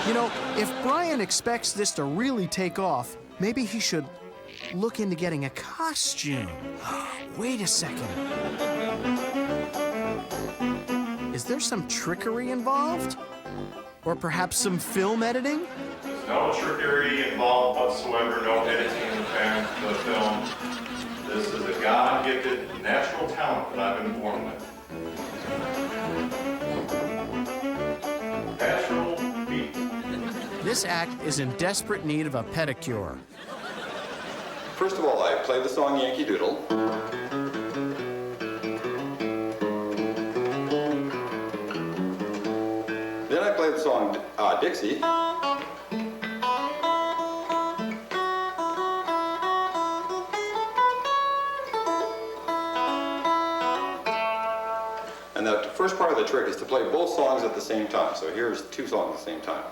You know, if Brian expects this to really take off, maybe he should look into getting a costume. Wait a second. Is there some trickery involved? Or perhaps some film editing? No trickery involved whatsoever, no editing in the film. This is a God-gifted natural talent that I've been born with. Natural beat. This act is in desperate need of a pedicure. First of all, I play the song Yankee Doodle. Then I play the song Dixie. And the first part of the trick is to play both songs at the same time. So here's two songs at the same time.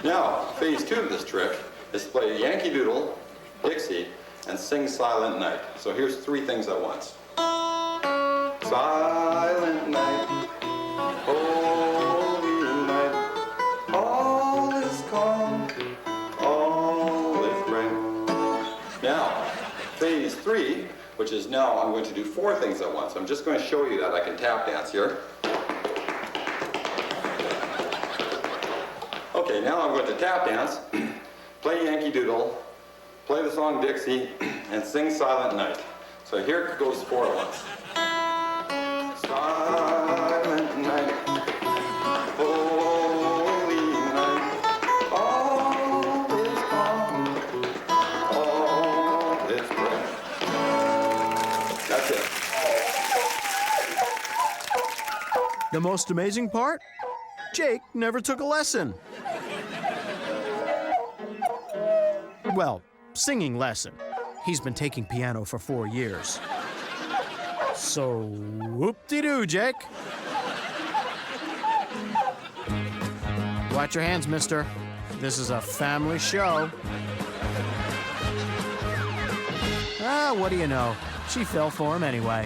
Now, phase 2 of this trick is to play Yankee Doodle, Dixie, and Sing Silent Night. So here's 3 things at once. Silent night, holy night, all is calm, all is bright. Now, phase 3, which is now I'm going to do 4 things at once. I'm just going to show you that I can tap dance here. Okay, now I'm going to tap dance, play Yankee Doodle, play the song Dixie, and sing Silent Night. So here goes 4 at once. Silent night, holy night, all is calm, all is bright. That's it. The most amazing part? Jake never took a lesson. Well, singing lesson. He's been taking piano for 4 years. So, whoop-de-doo, Jake. Watch your hands, mister. This is a family show. Ah, what do you know? She fell for him anyway.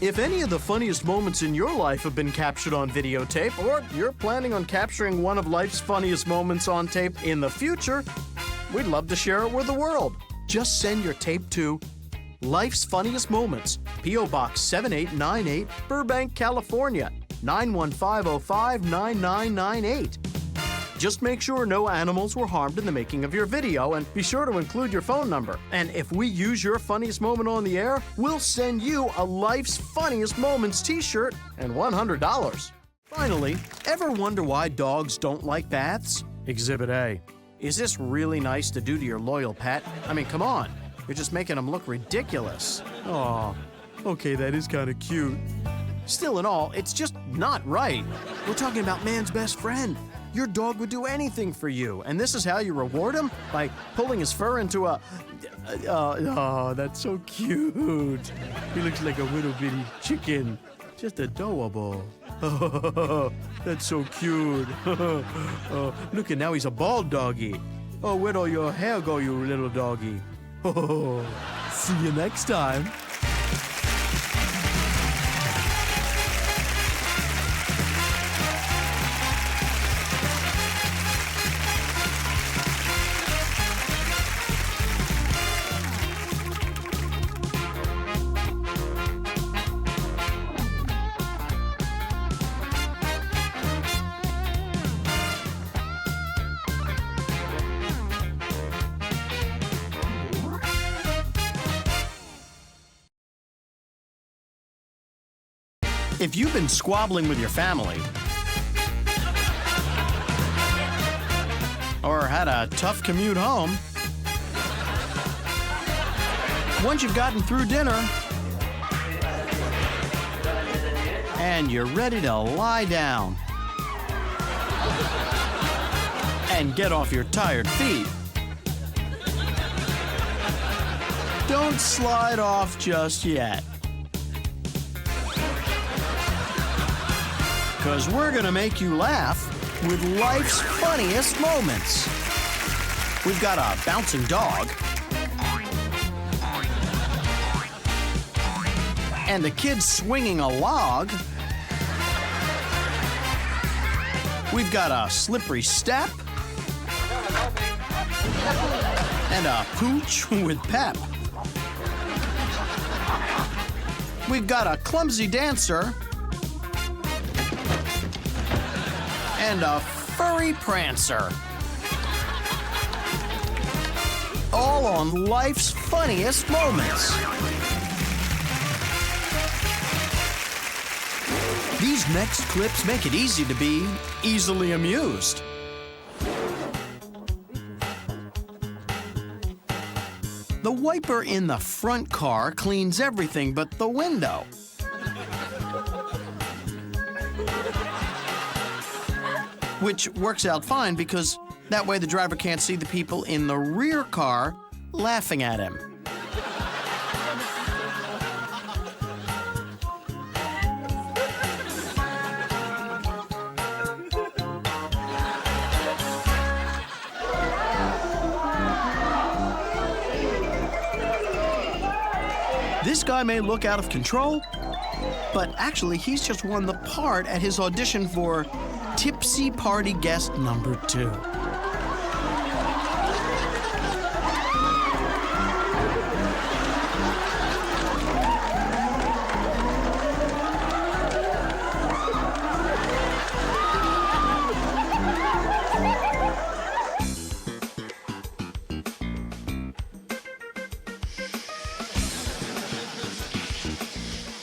If any of the funniest moments in your life have been captured on videotape, or you're planning on capturing one of life's funniest moments on tape in the future, we'd love to share it with the world. Just send your tape to Life's Funniest Moments, P.O. Box 7898, Burbank, California, 91505-9998. Just make sure no animals were harmed in the making of your video, and be sure to include your phone number. And if we use your funniest moment on the air, we'll send you a Life's Funniest Moments t-shirt and $100. Finally, ever wonder why dogs don't like baths? Exhibit A. Is this really nice to do to your loyal pet? I mean, come on. You're just making them look ridiculous. Aw, okay, that is kind of cute. Still in all, it's just not right. We're talking about man's best friend. Your dog would do anything for you, and this is how you reward him? By pulling his fur into a... oh, that's so cute. He looks like a little bitty chicken. Just adorable. That's so cute. Look, and now he's a bald doggy. Oh, where'd all your hair go, you little doggy? See you next time. If you've been squabbling with your family, or had a tough commute home, once you've gotten through dinner, and you're ready to lie down and get off your tired feet, don't slide off just yet. Because we're going to make you laugh with life's funniest moments. We've got a bouncing dog, and the kids swinging a log. We've got a slippery step and a pooch with pep. We've got a clumsy dancer and a furry prancer. All on life's funniest moments. These next clips make it easy to be easily amused. The wiper in the front car cleans everything but the window. Which works out fine because that way the driver can't see the people in the rear car laughing at him. This guy may look out of control, but actually he's just won the part at his audition for Tipsy Party Guest number 2.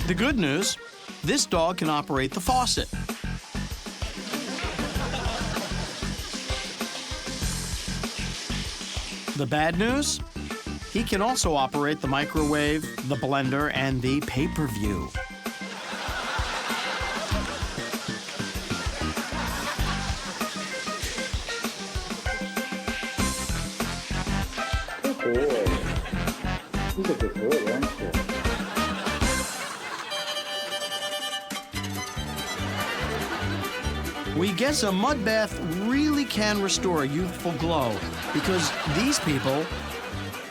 The good news, this dog can operate the faucet. The bad news, he can also operate the microwave, the blender, and the pay-per-view. We guess a mud bath really can restore a youthful glow because these people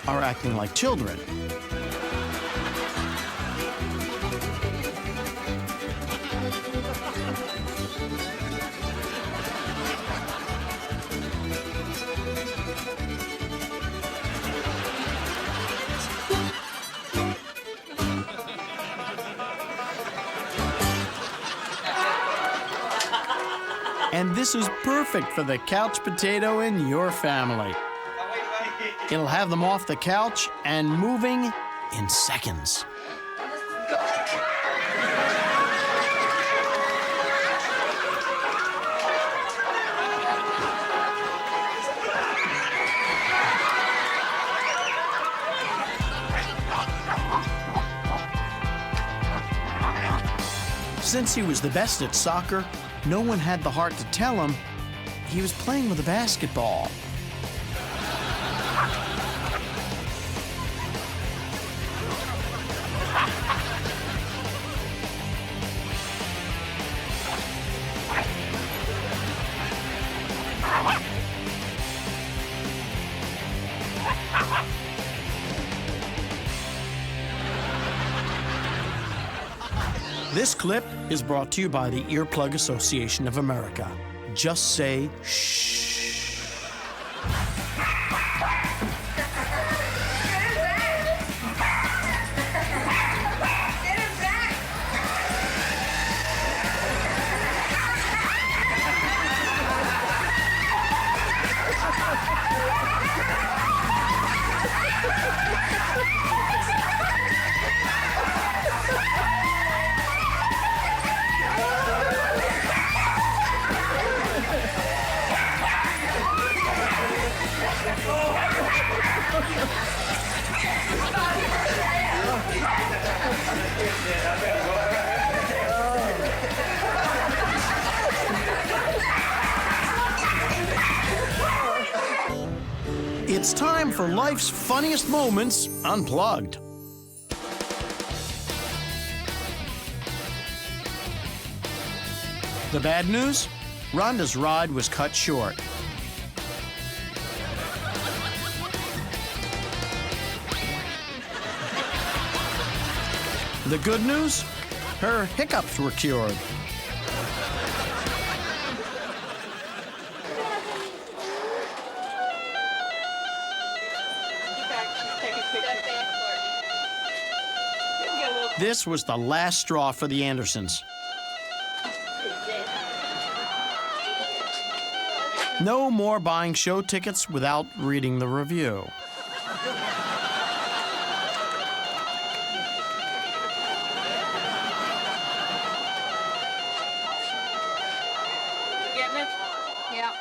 are acting like children. And this is perfect for the couch potato in your family. It'll have them off the couch and moving in seconds. Since he was the best at soccer, no one had the heart to tell him he was playing with a basketball. This clip is brought to you by the Earplug Association of America. Just say shh. It's time for life's funniest moments unplugged. The bad news? Rhonda's ride was cut short. The good news? Her hiccups were cured. This was the last straw for the Andersons. No more buying show tickets without reading the review. Getting it? Yeah.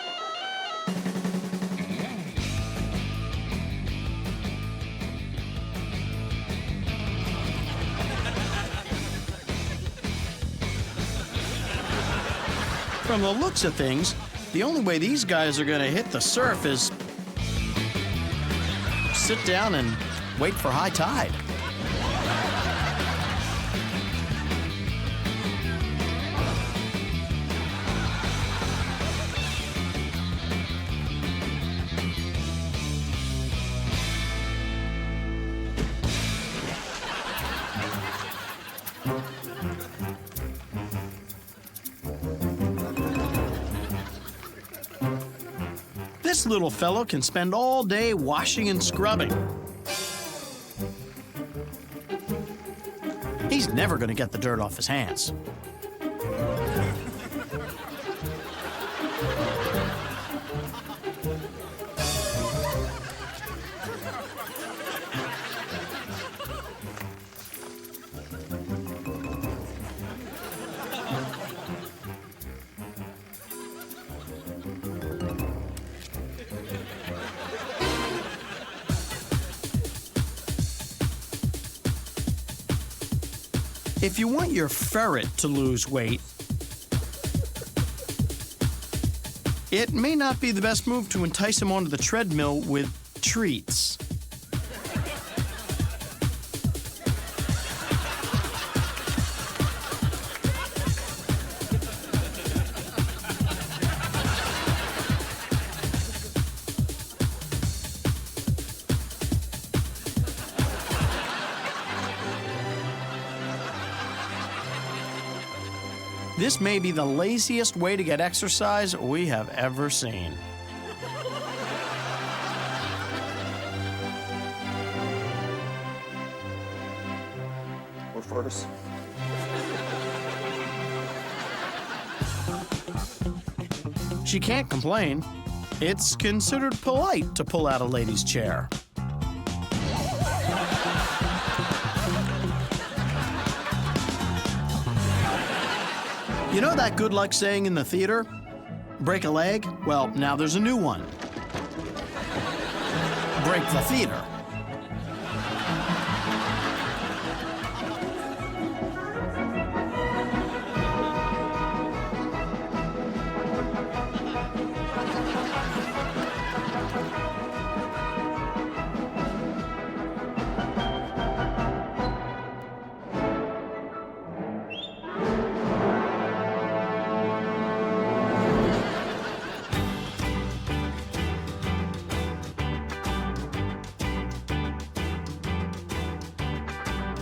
From the looks of things, the only way these guys are going to hit the surf is sit down and wait for high tide. This little fellow can spend all day washing and scrubbing. He's never going to get the dirt off his hands. If you want your ferret to lose weight, it may not be the best move to entice him onto the treadmill with treats. This may be the laziest way to get exercise we have ever seen. We're first. She can't complain. It's considered polite to pull out a lady's chair. You know that good luck saying in the theater? Break a leg? Well, now there's a new one. Break the theater.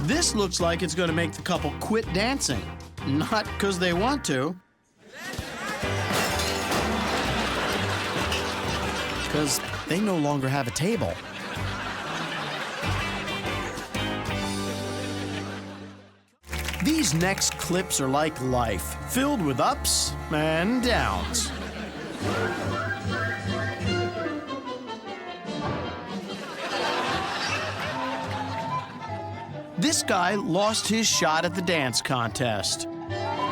This looks like it's going to make the couple quit dancing. Not because they want to. Because they no longer have a table. These next clips are like life, filled with ups and downs. This guy lost his shot at the dance contest,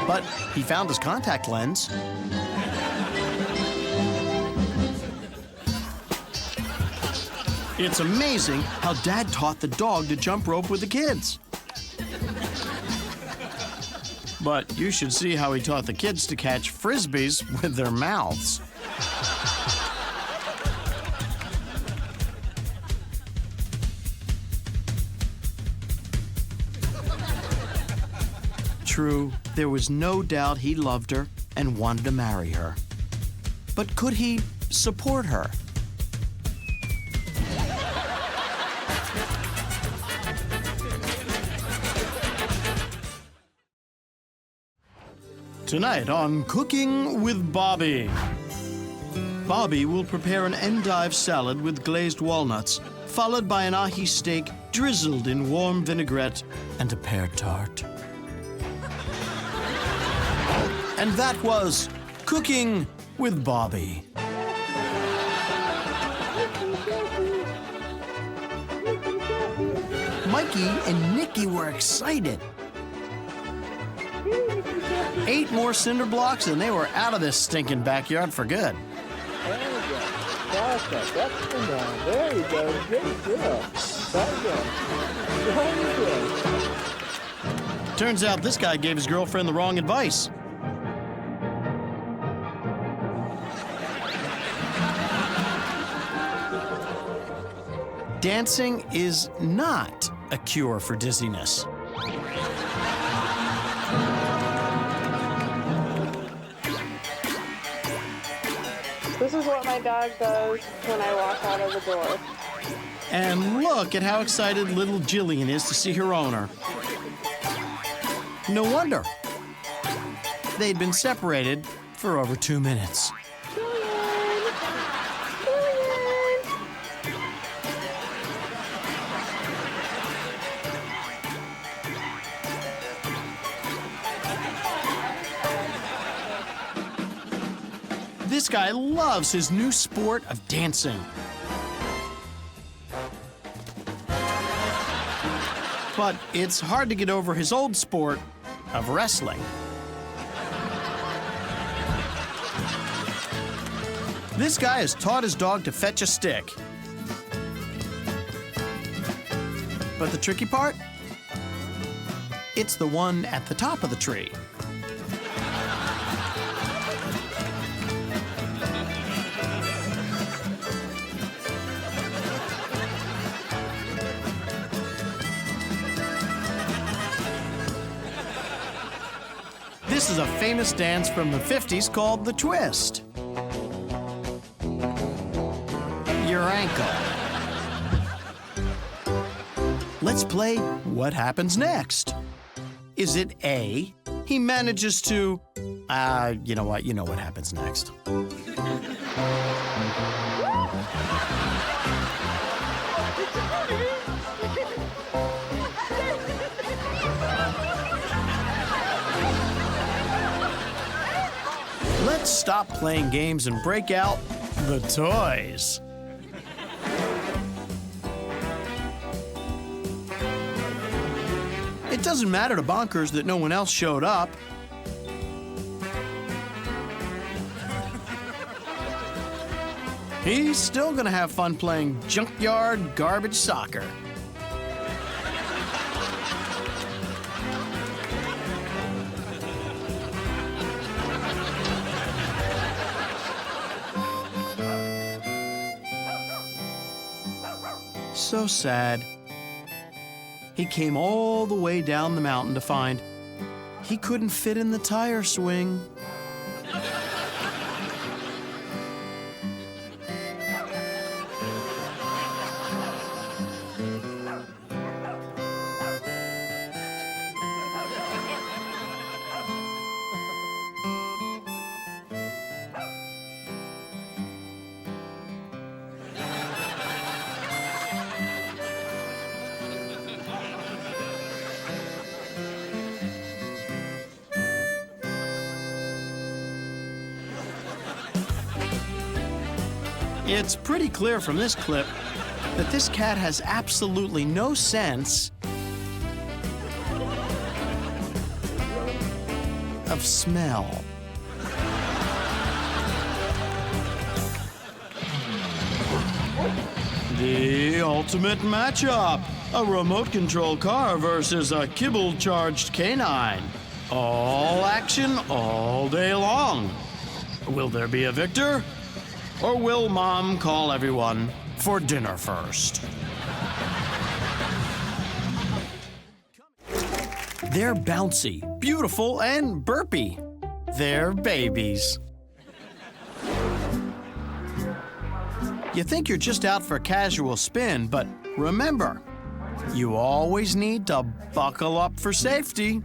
but he found his contact lens. It's amazing how Dad taught the dog to jump rope with the kids. But you should see how he taught the kids to catch frisbees with their mouths. True, there was no doubt he loved her and wanted to marry her. But could he support her? Tonight on Cooking with Bobby. Bobby will prepare an endive salad with glazed walnuts, followed by an ahi steak drizzled in warm vinaigrette and a pear tart. And that was Cooking with Bobby. Mikey and Nikki were excited. 8 more cinder blocks and they were out of this stinking backyard for good. There we go. Perfect. Up and down. There you go. Good girl. Very good. Very good. Turns out this guy gave his girlfriend the wrong advice. Dancing is not a cure for dizziness. This is what my dog does when I walk out of the door. And look at how excited little Jillian is to see her owner. No wonder. They'd been separated for over 2 minutes. This guy loves his new sport of dancing. But it's hard to get over his old sport of wrestling. This guy has taught his dog to fetch a stick. But the tricky part? It's the one at the top of the tree. This is a famous dance from the 50s called the twist. Your ankle. Let's play What Happens Next. Is it A, he manages to... you know what? You know what happens next. Let's stop playing games and break out the toys. It doesn't matter to Bonkers that no one else showed up. He's still gonna have fun playing junkyard garbage soccer. So sad. He came all the way down the mountain to find he couldn't fit in the tire swing. It's pretty clear from this clip that this cat has absolutely no sense of smell. The ultimate matchup, a remote control car versus a kibble-charged canine. All action all day long. Will there be a victor? Or will Mom call everyone for dinner first? They're bouncy, beautiful, and burpy. They're babies. You think you're just out for a casual spin, but remember, you always need to buckle up for safety.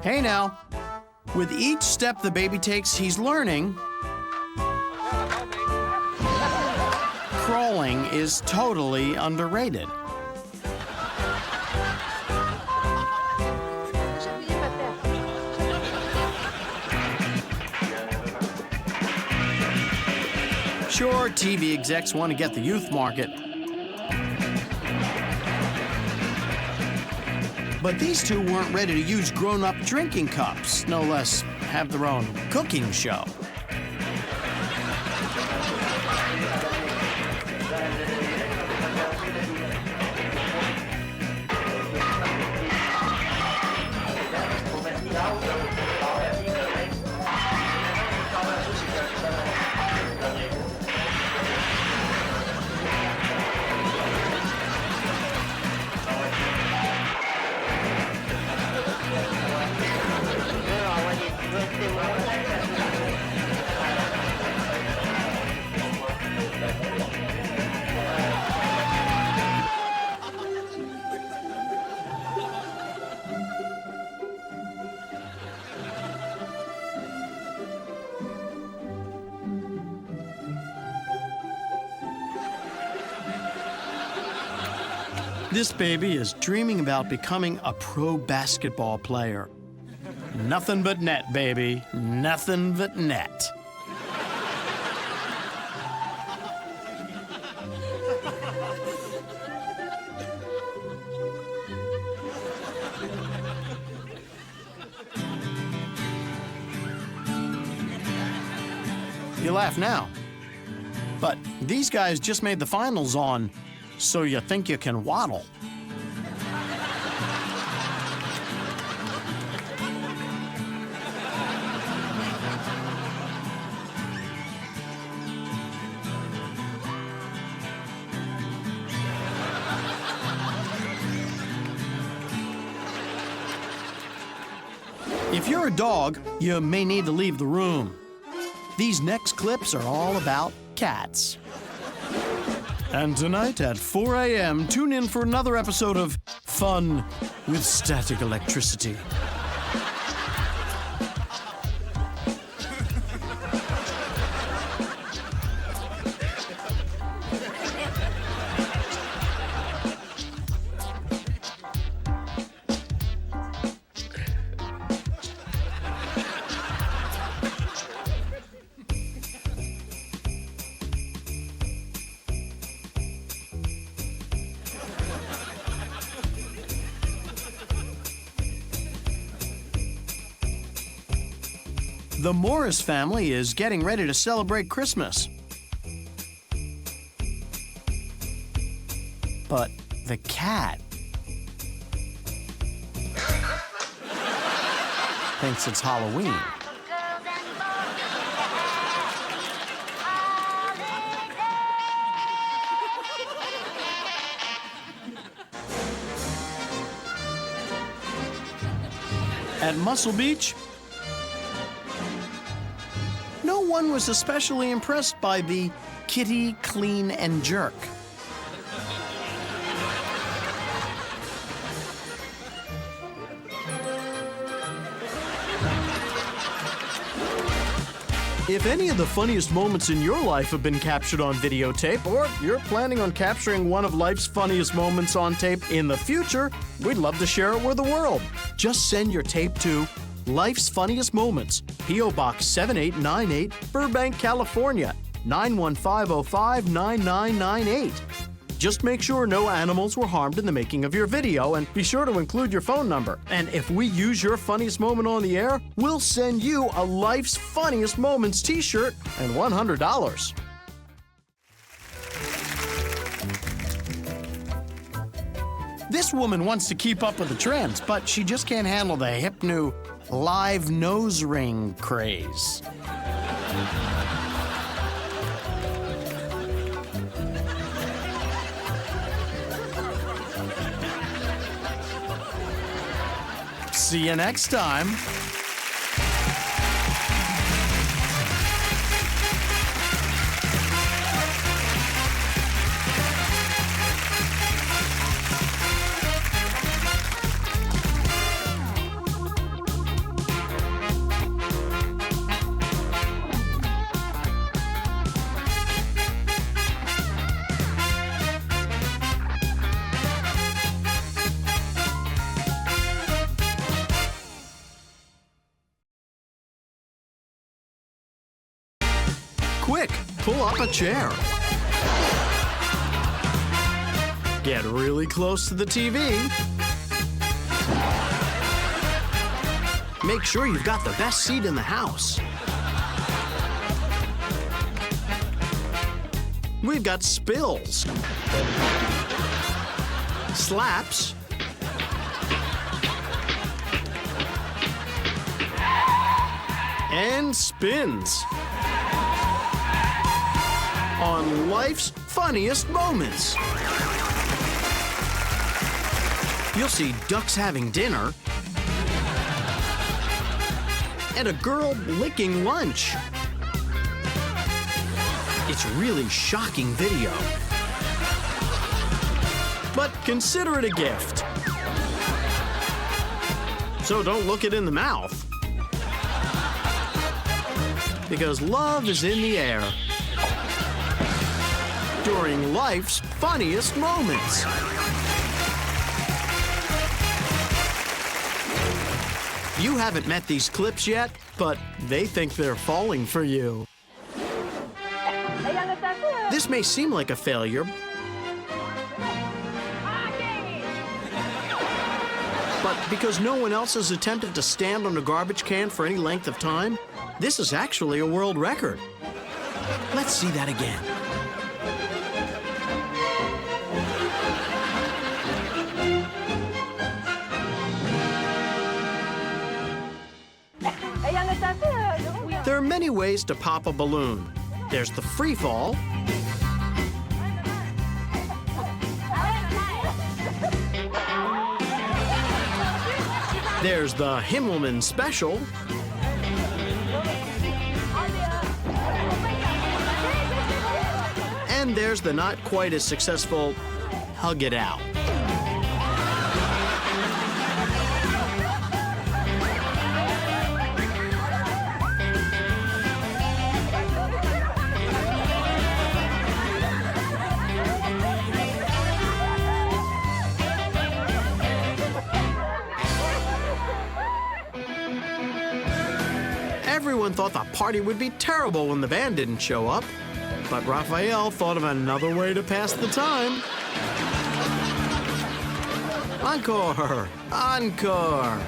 Hey now, with each step the baby takes, he's learning crawling is totally underrated. Sure, TV execs want to get the youth market. But these two weren't ready to use grown-up drinking cups, no less have their own cooking show. This baby is dreaming about becoming a pro basketball player. Nothing but net, baby. Nothing but net. You laugh now. But these guys just made the finals on So You Think You Can Waddle. If you're a dog, you may need to leave the room. These next clips are all about cats. And tonight at 4 a.m., tune in for another episode of Fun with Static Electricity. The Morris family is getting ready to celebrate Christmas. But the cat thinks it's Halloween. At Muscle Beach, no one was especially impressed by the kitty clean and jerk. If any of the funniest moments in your life have been captured on videotape, or you're planning on capturing one of life's funniest moments on tape in the future, we'd love to share it with the world. Just send your tape to Life's Funniest Moments, P.O. Box 7898, Burbank, California, 91505-9998. Just make sure no animals were harmed in the making of your video, and be sure to include your phone number. And if we use your funniest moment on the air, we'll send you a Life's Funniest Moments t-shirt and $100. This woman wants to keep up with the trends, but she just can't handle the hip new live nose ring craze. See you next time. Quick, pull up a chair. Get really close to the TV. Make sure you've got the best seat in the house. We've got spills, slaps, and spins on life's funniest moments. You'll see ducks having dinner and a girl licking lunch. It's really shocking video. But consider it a gift. So don't look it in the mouth. Because love is in the air during life's funniest moments. You haven't met these clips yet, but they think they're falling for you. This may seem like a failure, but because no one else has attempted to stand on a garbage can for any length of time, this is actually a world record. Let's see that again. There are many ways to pop a balloon. There's the free fall. There's the Himmelman Special. And there's the not quite as successful Hug It Out. Everyone thought the party would be terrible when the band didn't show up, but Raphael thought of another way to pass the time. Encore! Encore!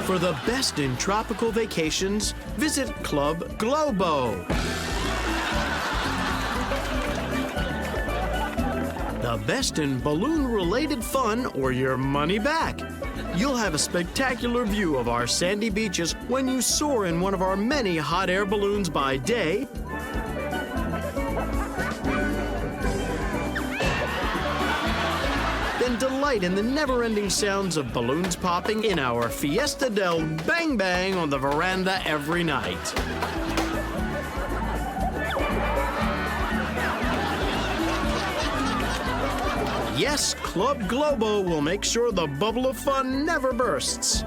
For the best in tropical vacations, visit Club Globo. The best in balloon-related fun or your money back. You'll have a spectacular view of our sandy beaches when you soar in one of our many hot air balloons by day, then delight in the never-ending sounds of balloons popping in our Fiesta del Bang Bang on the veranda every night. Yes, Club Globo will make sure the bubble of fun never bursts.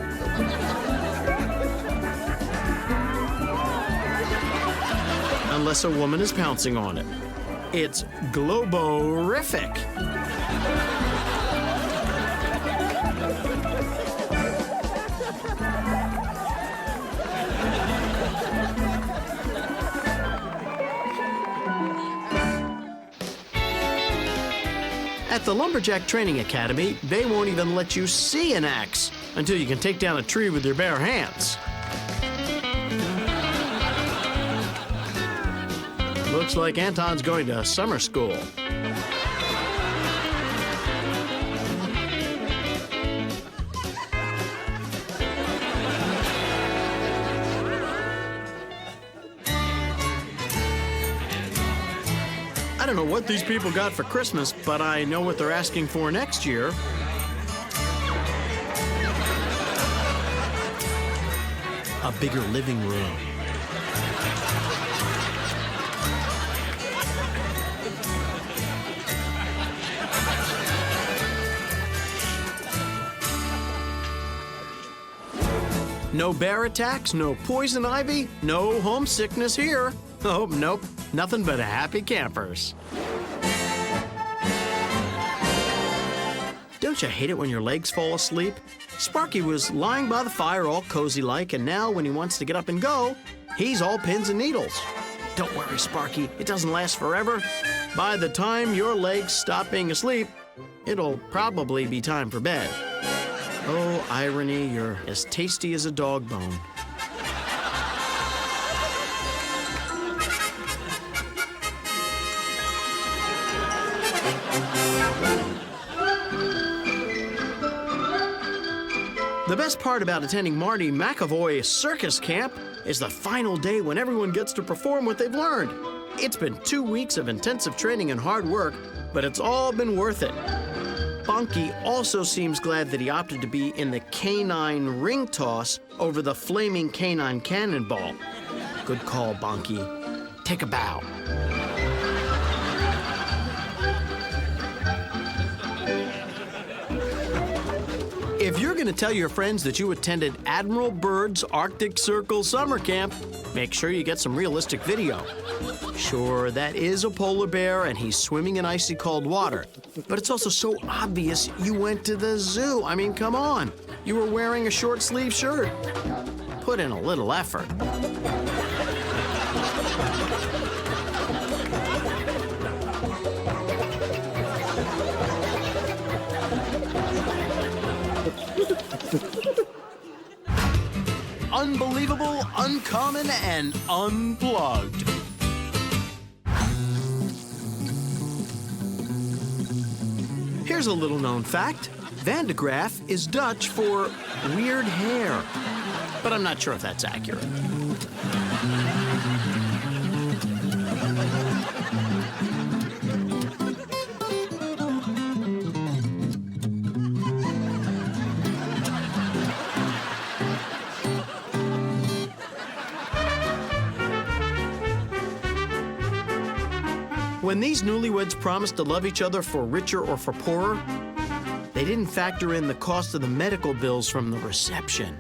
Unless a woman is pouncing on it. It's Globorific. At the Lumberjack Training Academy, they won't even let you see an axe until you can take down a tree with your bare hands. Looks like Anton's going to summer school. I don't know what these people got for Christmas, but I know what they're asking for next year. A bigger living room. No bear attacks, no poison ivy, no homesickness here. Oh, nope, nothing but happy campers. Don't you hate it when your legs fall asleep? Sparky was lying by the fire all cozy-like, and now when he wants to get up and go, he's all pins and needles. Don't worry, Sparky, it doesn't last forever. By the time your legs stop being asleep, it'll probably be time for bed. Oh, irony, you're as tasty as a dog bone. The best part about attending Marty McAvoy's circus camp is the final day when everyone gets to perform what they've learned. It's been 2 weeks of intensive training and hard work, but it's all been worth it. Bonky also seems glad that he opted to be in the canine ring toss over the flaming canine cannonball. Good call, Bonky. Take a bow. If you're going to tell your friends that you attended Admiral Byrd's Arctic Circle summer camp, make sure you get some realistic video. Sure, that is a polar bear and he's swimming in icy cold water, but it's also so obvious you went to the zoo. I mean, come on. You were wearing a short sleeve shirt. Put in a little effort. Unbelievable, uncommon, and unplugged. Here's a little-known fact. Van de Graaff is Dutch for weird hair, but I'm not sure if that's accurate. When these newlyweds promised to love each other for richer or for poorer, they didn't factor in the cost of the medical bills from the reception.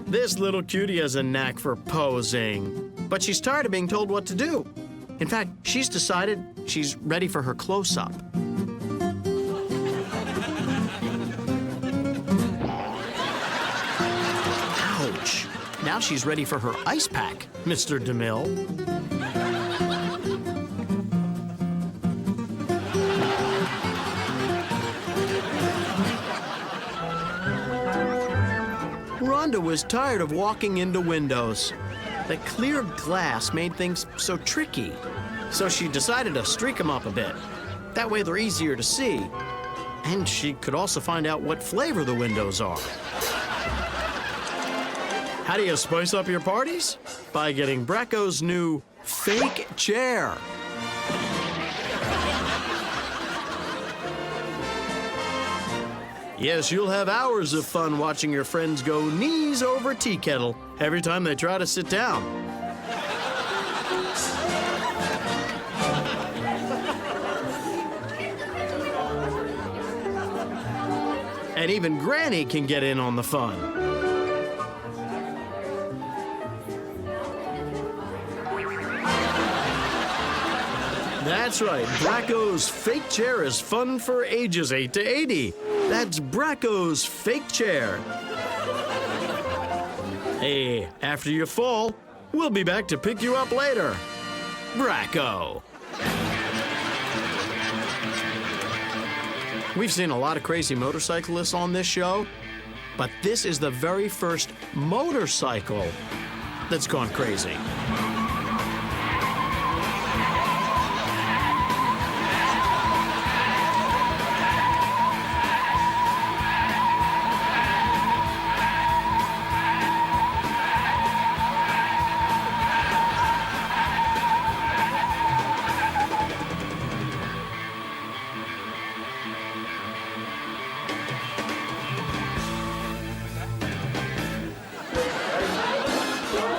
This little cutie has a knack for posing, but she's tired of being told what to do. In fact, she's decided she's ready for her close-up. Ouch! Now she's ready for her ice pack, Mr. DeMille. Rhonda was tired of walking into windows. The clear glass made things so tricky, so she decided to streak them up a bit. That way they're easier to see, and she could also find out what flavor the windows are. How do you spice up your parties? By getting Bracco's new fake chair. Yes, you'll have hours of fun watching your friends go knees over tea kettle every time they try to sit down. And even Granny can get in on the fun. That's right, Bracco's fake chair is fun for ages 8 to 80. That's Bracco's fake chair. Hey, after you fall, we'll be back to pick you up later. Bracco. We've seen a lot of crazy motorcyclists on this show, but this is the very first motorcycle that's gone crazy.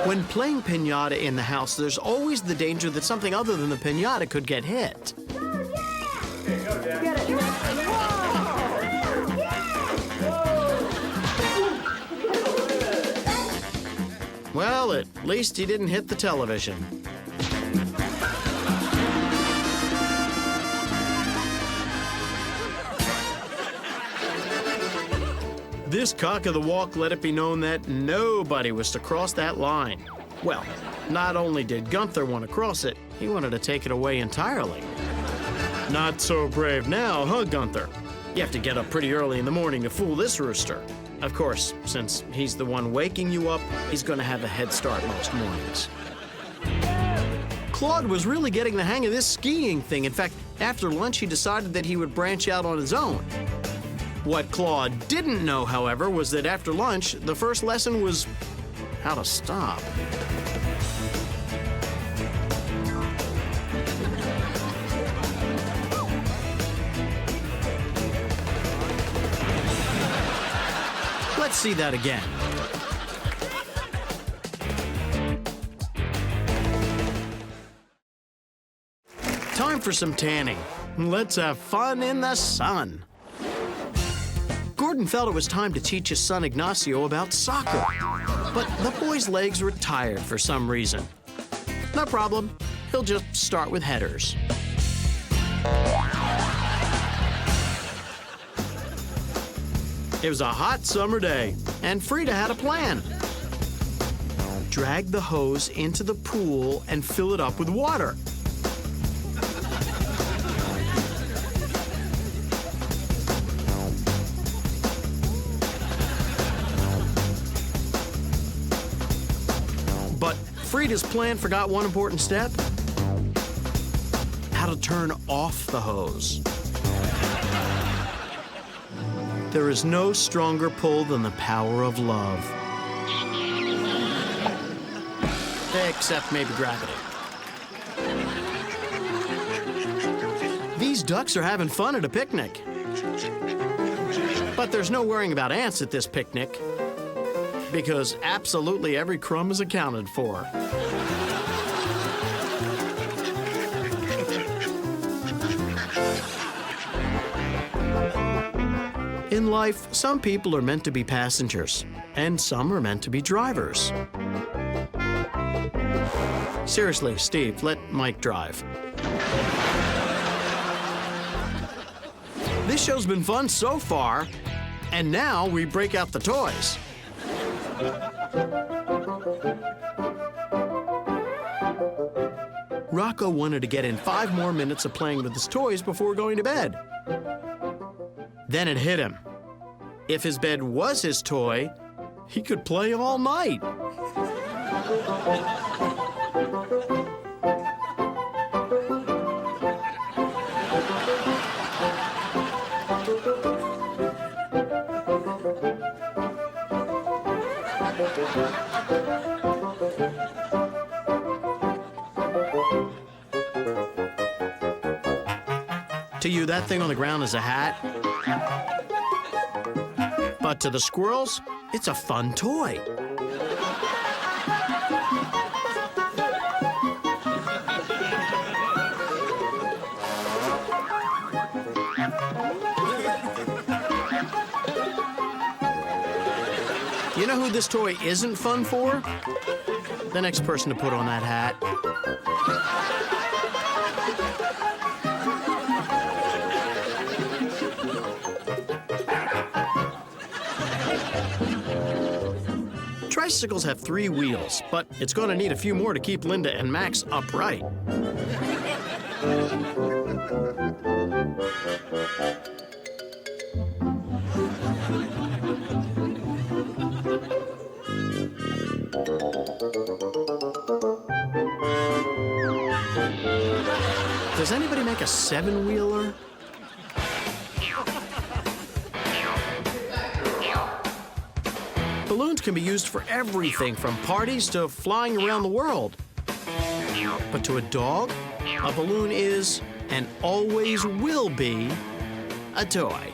When playing piñata in the house, there's always the danger that something other than the piñata could get hit. Well, at least he didn't hit the television. This cock of the walk let it be known that nobody was to cross that line. Well, not only did Gunther want to cross it, he wanted to take it away entirely. Not so brave now, huh, Gunther? You have to get up pretty early in the morning to fool this rooster. Of course, since he's the one waking you up, he's going to have a head start most mornings. Claude was really getting the hang of this skiing thing. In fact, after lunch, he decided that he would branch out on his own. What Claude didn't know, however, was that after lunch, the first lesson was how to stop. Let's see that again. Time for some tanning. Let's have fun in the sun. Gordon felt it was time to teach his son Ignacio about soccer, but the boy's legs were tired for some reason. No problem, he'll just start with headers. It was a hot summer day, and Frida had a plan. Drag the hose into the pool and fill it up with water. But Frida's plan forgot one important step: how to turn off the hose. There is no stronger pull than the power of love. Except maybe gravity. These ducks are having fun at a picnic. But there's no worrying about ants at this picnic, because absolutely every crumb is accounted for. In life, some people are meant to be passengers, and some are meant to be drivers. Seriously, Steve, let Mike drive. This show's been fun so far, and now we break out the toys. Rocco wanted to get in 5 more minutes of playing with his toys before going to bed. Then it hit him. If his bed was his toy, he could play all night. To you, that thing on the ground is a hat. But to the squirrels, it's a fun toy. You know who this toy isn't fun for? The next person to put on that hat. Tricycles have 3 wheels, but it's going to need a few more to keep Linda and Max upright. Does anybody make a 7-wheeler? Balloons can be used for everything from parties to flying around the world. But to a dog, a balloon is, and always will be, a toy.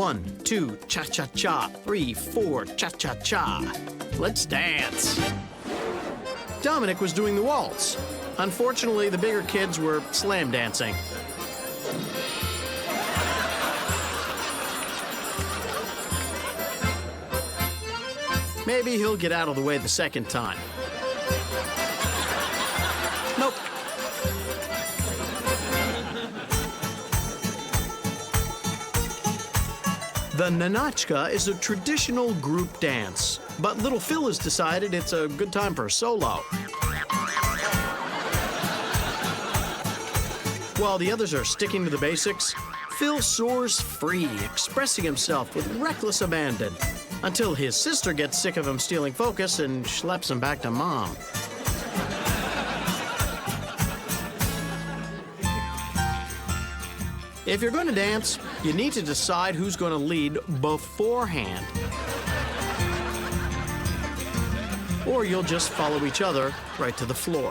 1, 2, cha-cha-cha. 3, 4, cha-cha-cha. Let's dance. Dominic was doing the waltz. Unfortunately, the bigger kids were slam dancing. Maybe he'll get out of the way the second time. Nope. The Nanachka is a traditional group dance, but little Phil has decided it's a good time for a solo. While the others are sticking to the basics, Phil soars free, expressing himself with reckless abandon, until his sister gets sick of him stealing focus and schleps him back to Mom. If you're going to dance, you need to decide who's going to lead beforehand. Or you'll just follow each other right to the floor.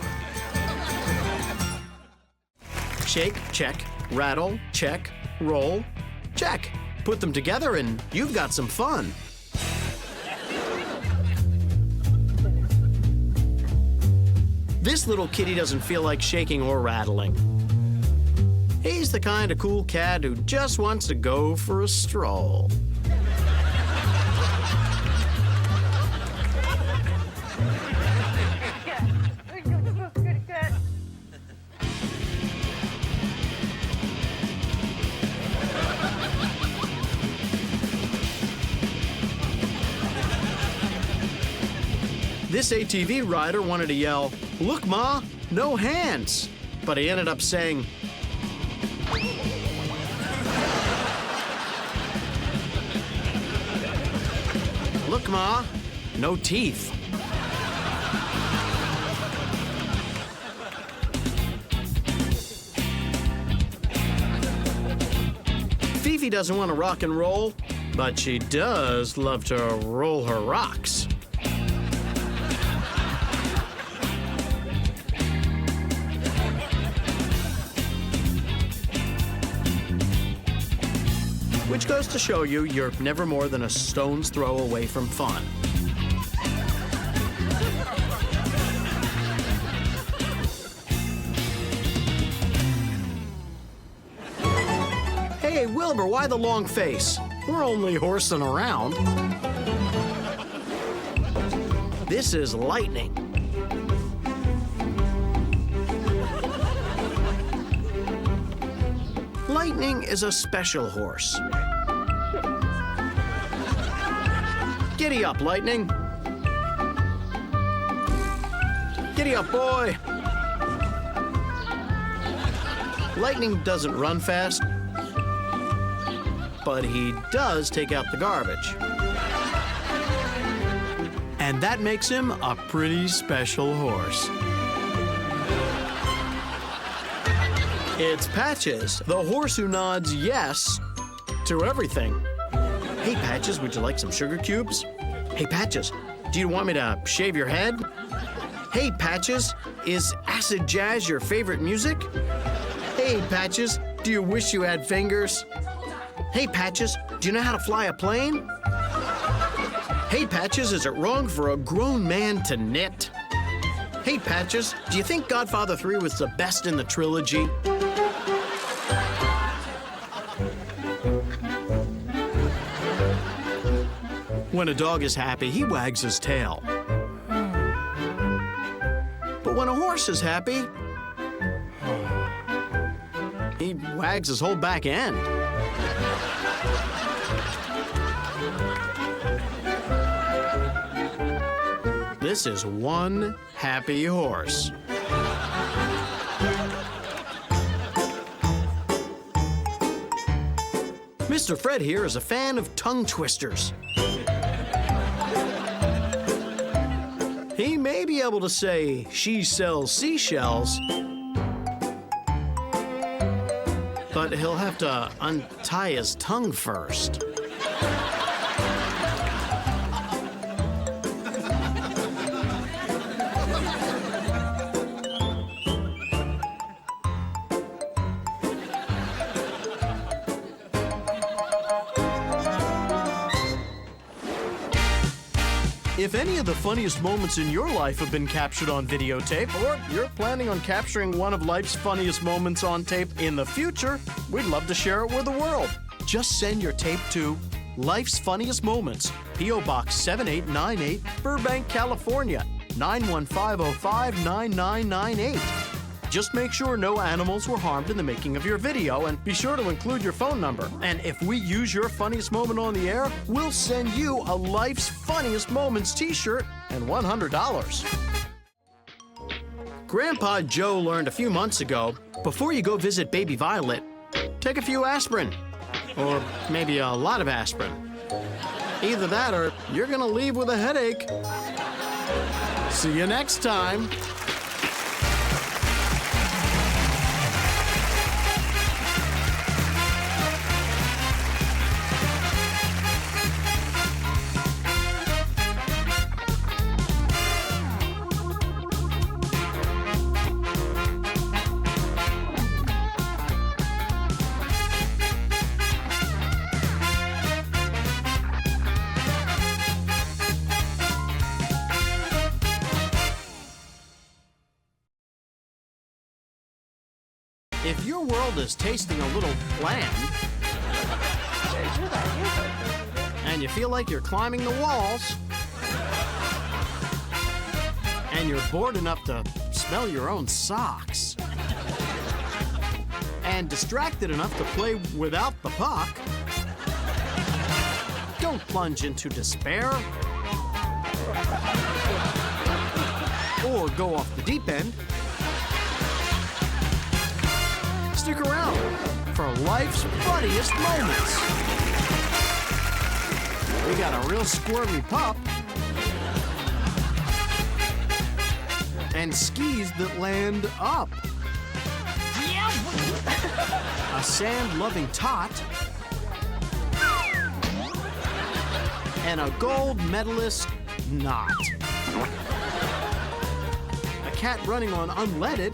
Shake, check, rattle, check, roll, check. Put them together and you've got some fun. This little kitty doesn't feel like shaking or rattling. He's the kind of cool cat who just wants to go for a stroll. This ATV rider wanted to yell, "Look, Ma, no hands!" But he ended up saying, "Look, Ma, no teeth." Fifi doesn't want to rock and roll, but she does love to roll her rocks. Which goes to show you you're never more than a stone's throw away from fun. Hey, Wilbur, why the long face? We're only horsing around. This is Lightning. Lightning is a special horse. Giddy up, Lightning. Giddy up, boy. Lightning doesn't run fast, but he does take out the garbage. And that makes him a pretty special horse. It's Patches, the horse who nods yes to everything. Hey, Patches, would you like some sugar cubes? Hey, Patches, do you want me to shave your head? Hey, Patches, is acid jazz your favorite music? Hey, Patches, do you wish you had fingers? Hey, Patches, do you know how to fly a plane? Hey, Patches, is it wrong for a grown man to knit? Hey, Patches, do you think Godfather 3 was the best in the trilogy? When a dog is happy, he wags his tail. But when a horse is happy, he wags his whole back end. This is one happy horse. Mr. Fred here is a fan of tongue twisters. He may be able to say, "She sells seashells," but he'll have to untie his tongue first. If any of the funniest moments in your life have been captured on videotape, or you're planning on capturing one of life's funniest moments on tape in the future, we'd love to share it with the world. Just send your tape to Life's Funniest Moments, P.O. Box 7898, Burbank, California, 91505 9998. Just make sure no animals were harmed in the making of your video, and be sure to include your phone number. And if we use your funniest moment on the air, we'll send you a Life's Funniest Moments t-shirt and $100. Grandpa Joe learned a few months ago, before you go visit baby Violet, take a few aspirin. Or maybe a lot of aspirin. Either that or you're gonna leave with a headache. See you next time. If your world is tasting a little bland, and you feel like you're climbing the walls, and you're bored enough to smell your own socks, and distracted enough to play without the puck, don't plunge into despair or go off the deep end. Stick around for life's funniest moments. We got a real squirmy pup and skis that land up. A sand-loving tot and a gold medalist not. A cat running on unleaded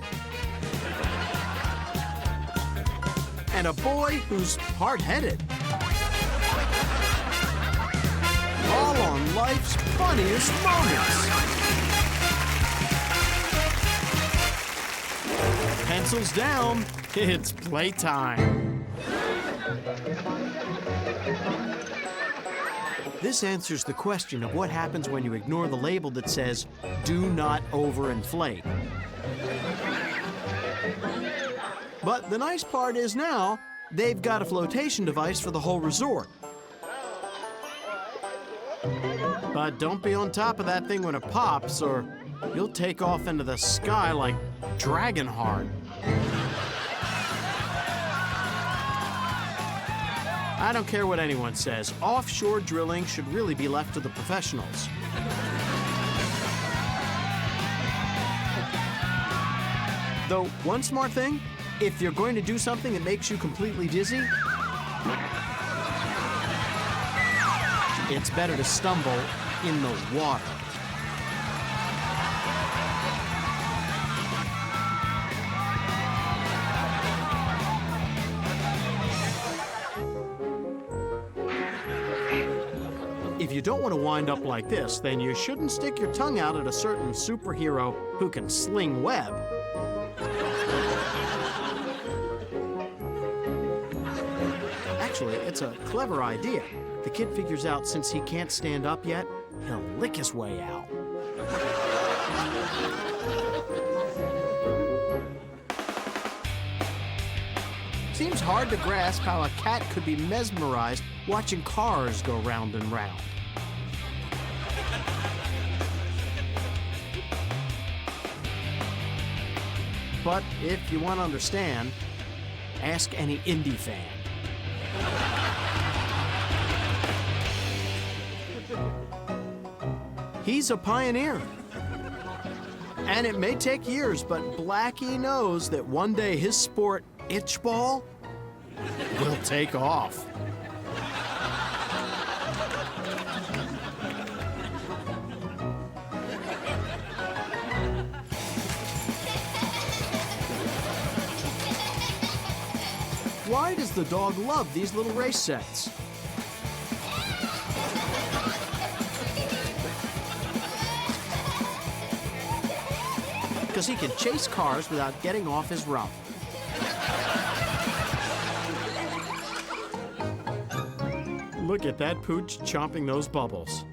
and a boy who's hard-headed. All on life's funniest moments. Pencils down, it's playtime. This answers the question of what happens when you ignore the label that says, "Do not overinflate." But the nice part is now, they've got a flotation device for the whole resort. But don't be on top of that thing when it pops, or you'll take off into the sky like Dragonheart. I don't care what anyone says, offshore drilling should really be left to the professionals. Though, one smart thing, if you're going to do something that makes you completely dizzy, it's better to stumble in the water. If you don't want to wind up like this, then you shouldn't stick your tongue out at a certain superhero who can sling web. Actually, it's a clever idea. The kid figures out since he can't stand up yet, he'll lick his way out. Seems hard to grasp how a cat could be mesmerized watching cars go round and round. But if you want to understand, ask any indie fan. He's a pioneer. And it may take years, but Blackie knows that one day his sport, itchball, will take off. Why does the dog love these little race sets? because he can chase cars without getting off his rump. Look at that pooch chomping those bubbles.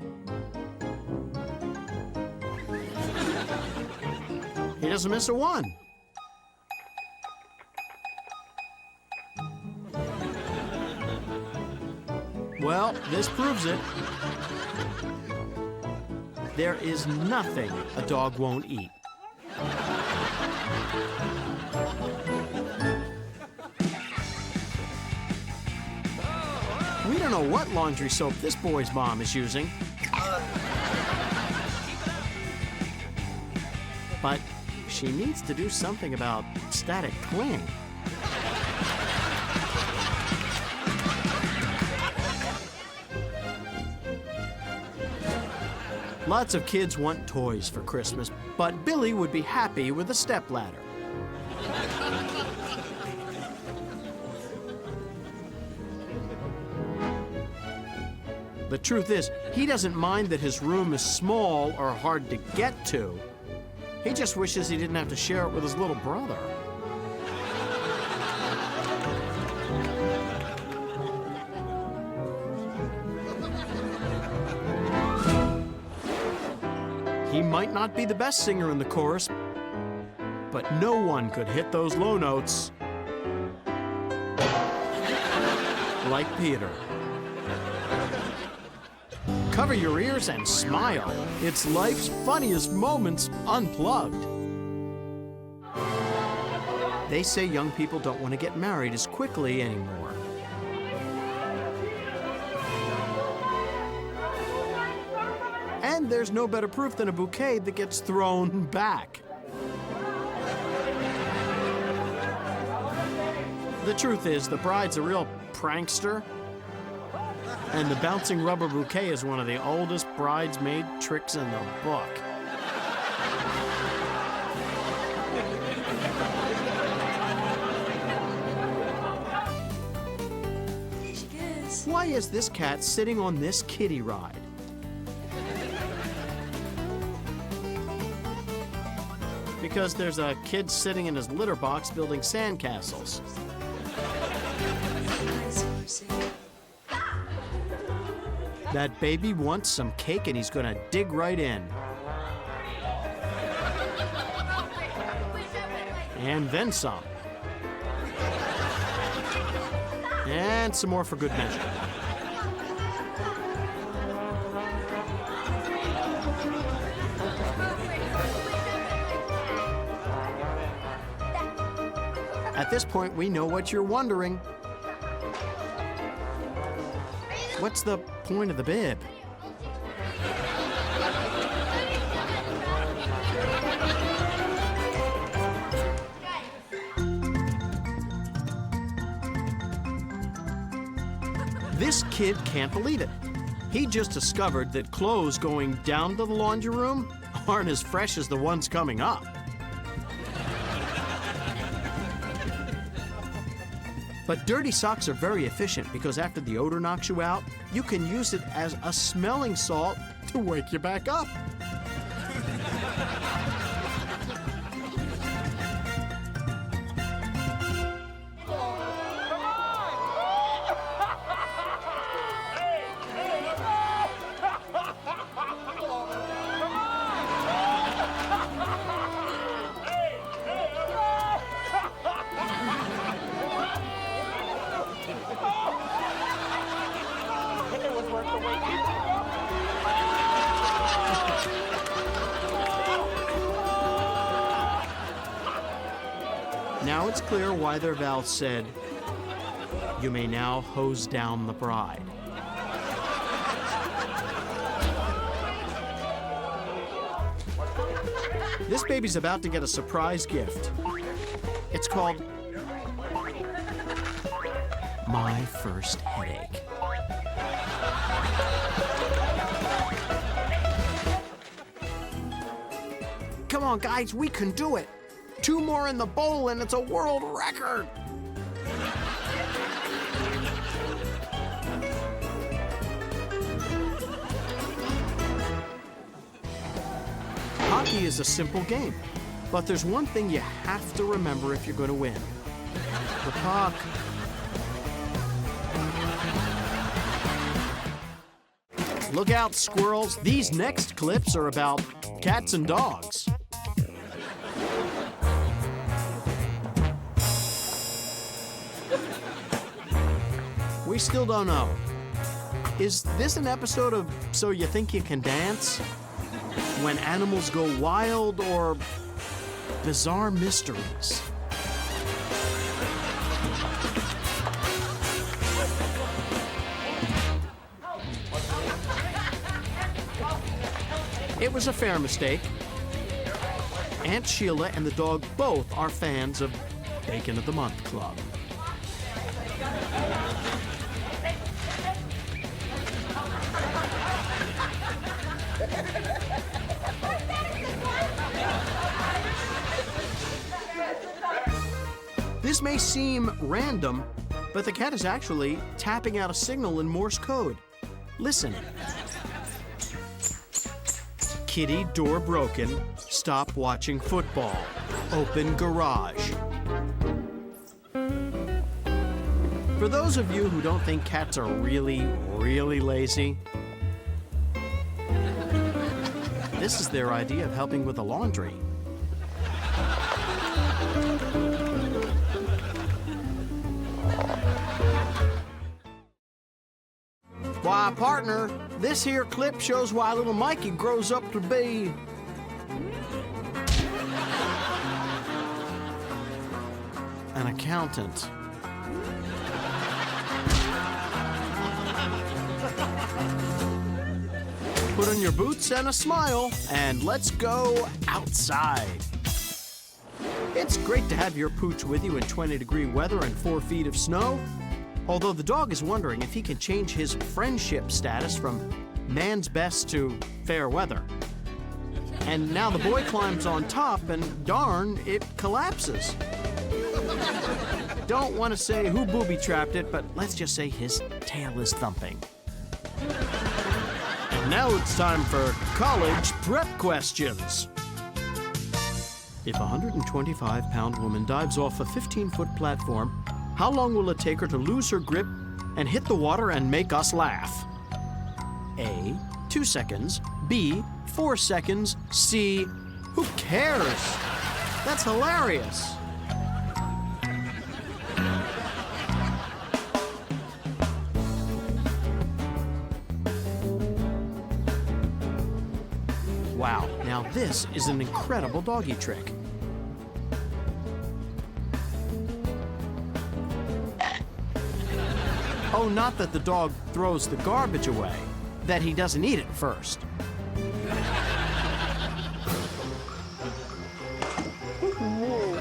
He doesn't miss a one. Well, this proves it. There is nothing a dog won't eat. We don't know what laundry soap this boy's mom is using. But she needs to do something about static cling. Lots of kids want toys for Christmas, but Billy would be happy with a stepladder. The truth is, he doesn't mind that his room is small or hard to get to. He just wishes he didn't have to share it with his little brother. He might not be the best singer in the chorus, but no one could hit those low notes like Peter. Cover your ears and smile. It's life's funniest moments unplugged. They say young people don't want to get married as quickly anymore. And there's no better proof than a bouquet that gets thrown back. The truth is, the bride's a real prankster, and the bouncing rubber bouquet is one of the oldest bridesmaid tricks in the book. Why is this cat sitting on this kiddie ride? Because there's a kid sitting in his litter box building sandcastles. That baby wants some cake and he's gonna dig right in. And then some. And some more for good measure. At this point, we know what you're wondering. What's the point of the bib? This kid can't believe it. He just discovered that clothes going down to the laundry room aren't as fresh as the ones coming up. But dirty socks are very efficient because after the odor knocks you out, you can use it as a smelling salt to wake you back up. Now it's clear why their vow said, "You may now hose down the bride." This baby's about to get a surprise gift. It's called My First Headache. Come on, guys, we can do it. 2 more in the bowl and it's a world record. Hockey is a simple game. But there's one thing you have to remember if you're going to win. The puck. Look out, squirrels. These next clips are about cats and dogs. We still don't know. Is this an episode of So You Think You Can Dance? When animals go wild, or bizarre mysteries? It was a fair mistake. Aunt Sheila and the dog both are fans of Bacon of the Month Club. This may seem random, but the cat is actually tapping out a signal in Morse code. Listen. Kitty, door broken. Stop watching football. Open garage. For those of you who don't think cats are really, really lazy, this is their idea of helping with the laundry. Why, partner, this here clip shows why little Mikey grows up to be an accountant. Put on your boots and a smile, and let's go outside. It's great to have your pooch with you in 20-degree weather and 4 feet of snow. Although the dog is wondering if he can change his friendship status from man's best to fair weather. And now the boy climbs on top, and darn, it collapses. Don't want to say who booby-trapped it, but let's just say his tail is thumping. And now it's time for college prep questions. If a 125-pound woman dives off a 15-foot platform, how long will it take her to lose her grip and hit the water and make us laugh? A, 2 seconds. B, 4 seconds. C, who cares? That's hilarious. Wow, now this is an incredible doggy trick. Oh, not that the dog throws the garbage away, that he doesn't eat it first.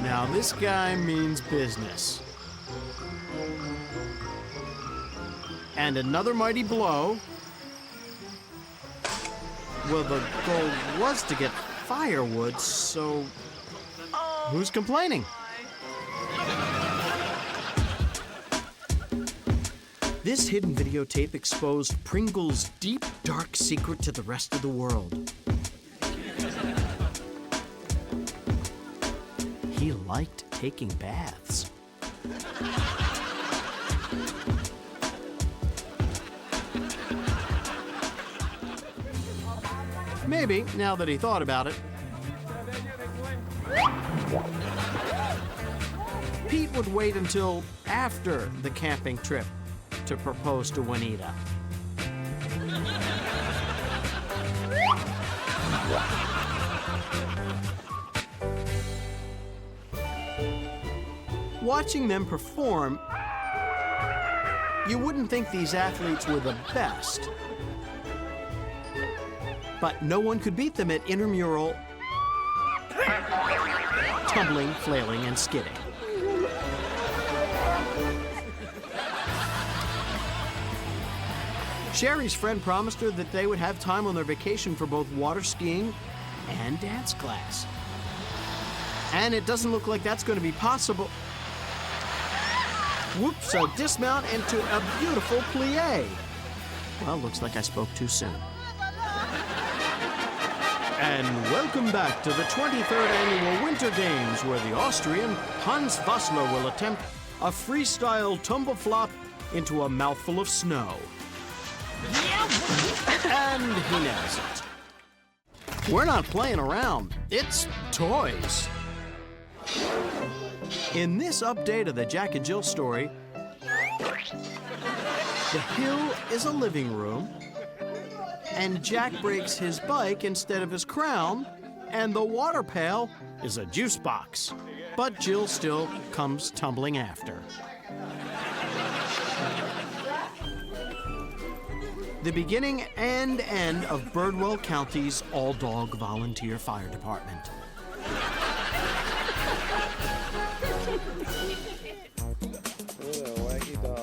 Now this guy means business. And another mighty blow. Well, the goal was to get firewood, so who's complaining? This hidden videotape exposed Pringle's deep, dark secret to the rest of the world. He liked taking baths. Maybe, now that he thought about it. Pete would wait until after the camping trip to propose to Juanita. Watching them perform, you wouldn't think these athletes were the best. But no one could beat them at intramural tumbling, flailing, and skidding. Sherry's friend promised her that they would have time on their vacation for both water skiing and dance class. And it doesn't look like that's going to be possible. Whoops, a dismount into a beautiful plie. Well, looks like I spoke too soon. And welcome back to the 23rd Annual Winter Games, where the Austrian Hans Vossler will attempt a freestyle tumble flop into a mouthful of snow. And he nails it. We're not playing around, it's toys. In this update of the Jack and Jill story, the hill is a living room, and Jack breaks his bike instead of his crown, and the water pail is a juice box. But Jill still comes tumbling after. The beginning and end of Birdwell County's all-dog volunteer fire department.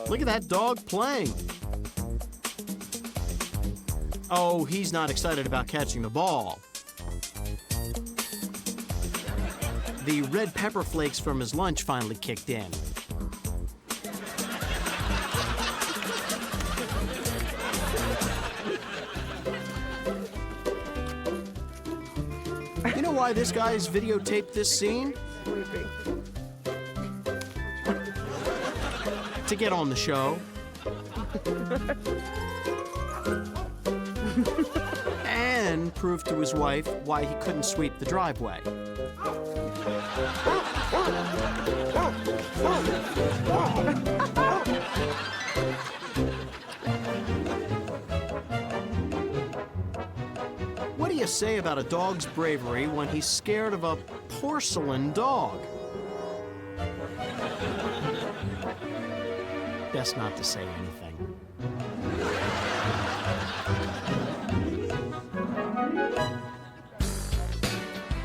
Look at that dog playing. Oh, he's not excited about catching the ball. The red pepper flakes from his lunch finally kicked in. You know why this guy's videotaped this scene? To get on the show. And prove to his wife why he couldn't sweep the driveway. What do you say about a dog's bravery when he's scared of a porcelain dog? Best not to say anything.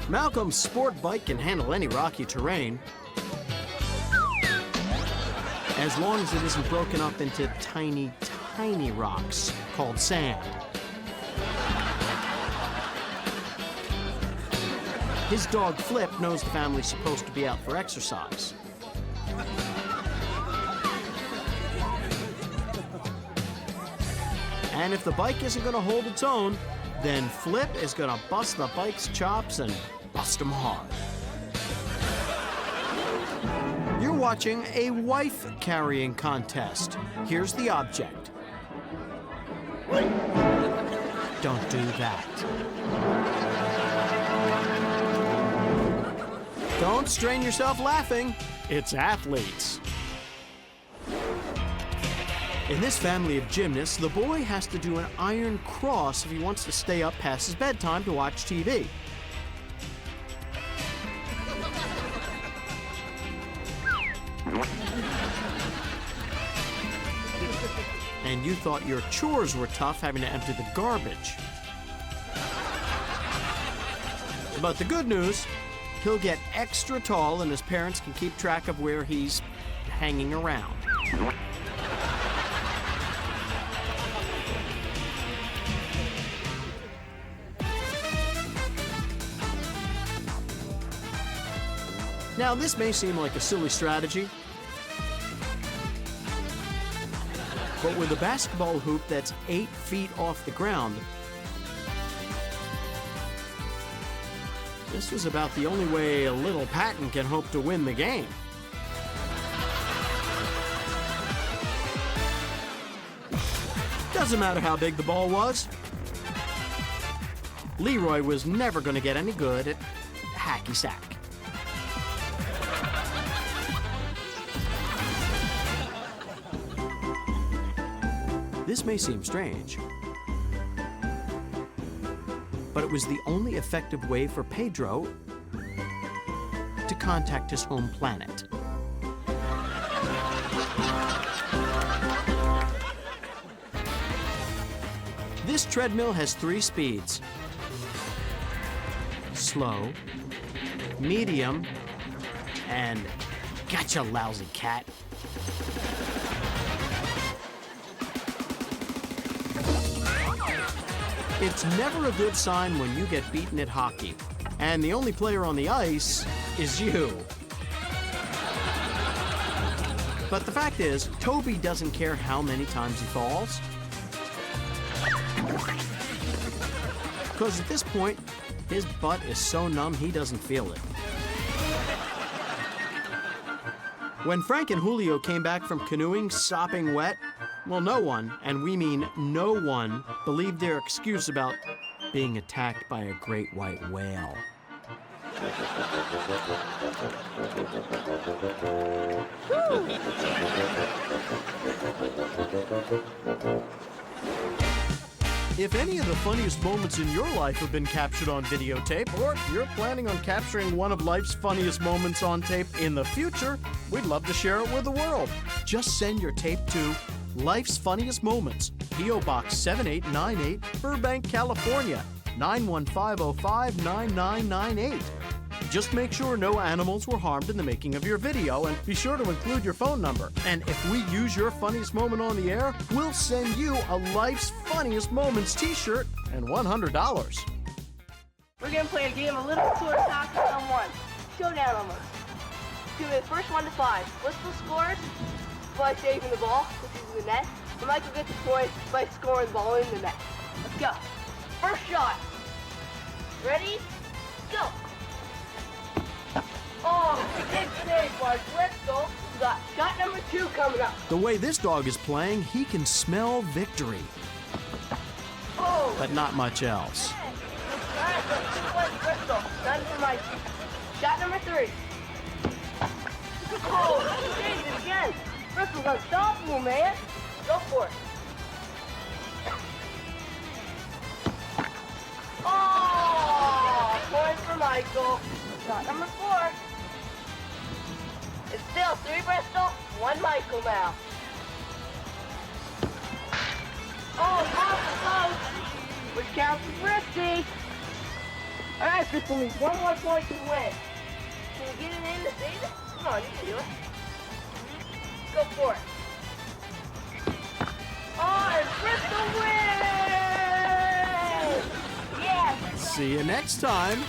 Malcolm's sport bike can handle any rocky terrain, as long as it isn't broken up into tiny, tiny rocks called sand. His dog Flip knows the family's supposed to be out for exercise. And if the bike isn't going to hold its own, then Flip is going to bust the bike's chops and bust them hard. You're watching a wife carrying contest. Here's the object. Don't do that. Don't strain yourself laughing. It's athletes. In this family of gymnasts, the boy has to do an iron cross if he wants to stay up past his bedtime to watch TV. And you thought your chores were tough, having to empty the garbage. But the good news, he'll get extra tall and his parents can keep track of where he's hanging around. Now, this may seem like a silly strategy, but with a basketball hoop that's 8 feet off the ground, this was about the only way a little Patton can hope to win the game. Doesn't matter how big the ball was. Leroy was never going to get any good at hacky sack. This may seem strange, but it was the only effective way for Pedro to contact his home planet. This treadmill has 3 speeds: slow, medium, and gotcha, lousy cat. It's never a good sign when you get beaten at hockey, and the only player on the ice is you. But the fact is, Toby doesn't care how many times he falls. because at this point, his butt is so numb he doesn't feel it. When Frank and Julio came back from canoeing sopping wet, well, no one, and we mean no one, believed their excuse about being attacked by a great white whale. If any of the funniest moments in your life have been captured on videotape, or you're planning on capturing one of life's funniest moments on tape in the future, we'd love to share it with the world. Just send your tape to Life's Funniest Moments, P.O. Box 7898, Burbank, California, 91505-9998. Just make sure no animals were harmed in the making of your video, and be sure to include your phone number. And if we use your funniest moment on the air, we'll send you a Life's Funniest Moments t-shirt and $100. We're going to play a game of Little Tour Talk on one. Showdown almost. Do the first 1 to 5. Whistle scores by saving the ball, which is in the net. And Michael gets a point by scoring the ball in the net. Let's go. First shot. Ready? Go. Oh, big save by Bristol. We got shot number 2 coming up. The way this dog is playing, he can smell victory. Oh. But not much else. All right, so 2-1 Bristol. None for Mikey. Shot number 3. Oh, he saved it again. Bristol's unstoppable, man. Go for it. Oh, point for Michael. Shot number 4. It's still 3 Bristol, 1 Michael now. Oh, off the post, which counts for Frisky. All right, Bristol needs 1 more point to win. Can you get it in to save it? Come on, you can do it. Go for it. Oh, and Bristol wins! Yes! See you next time.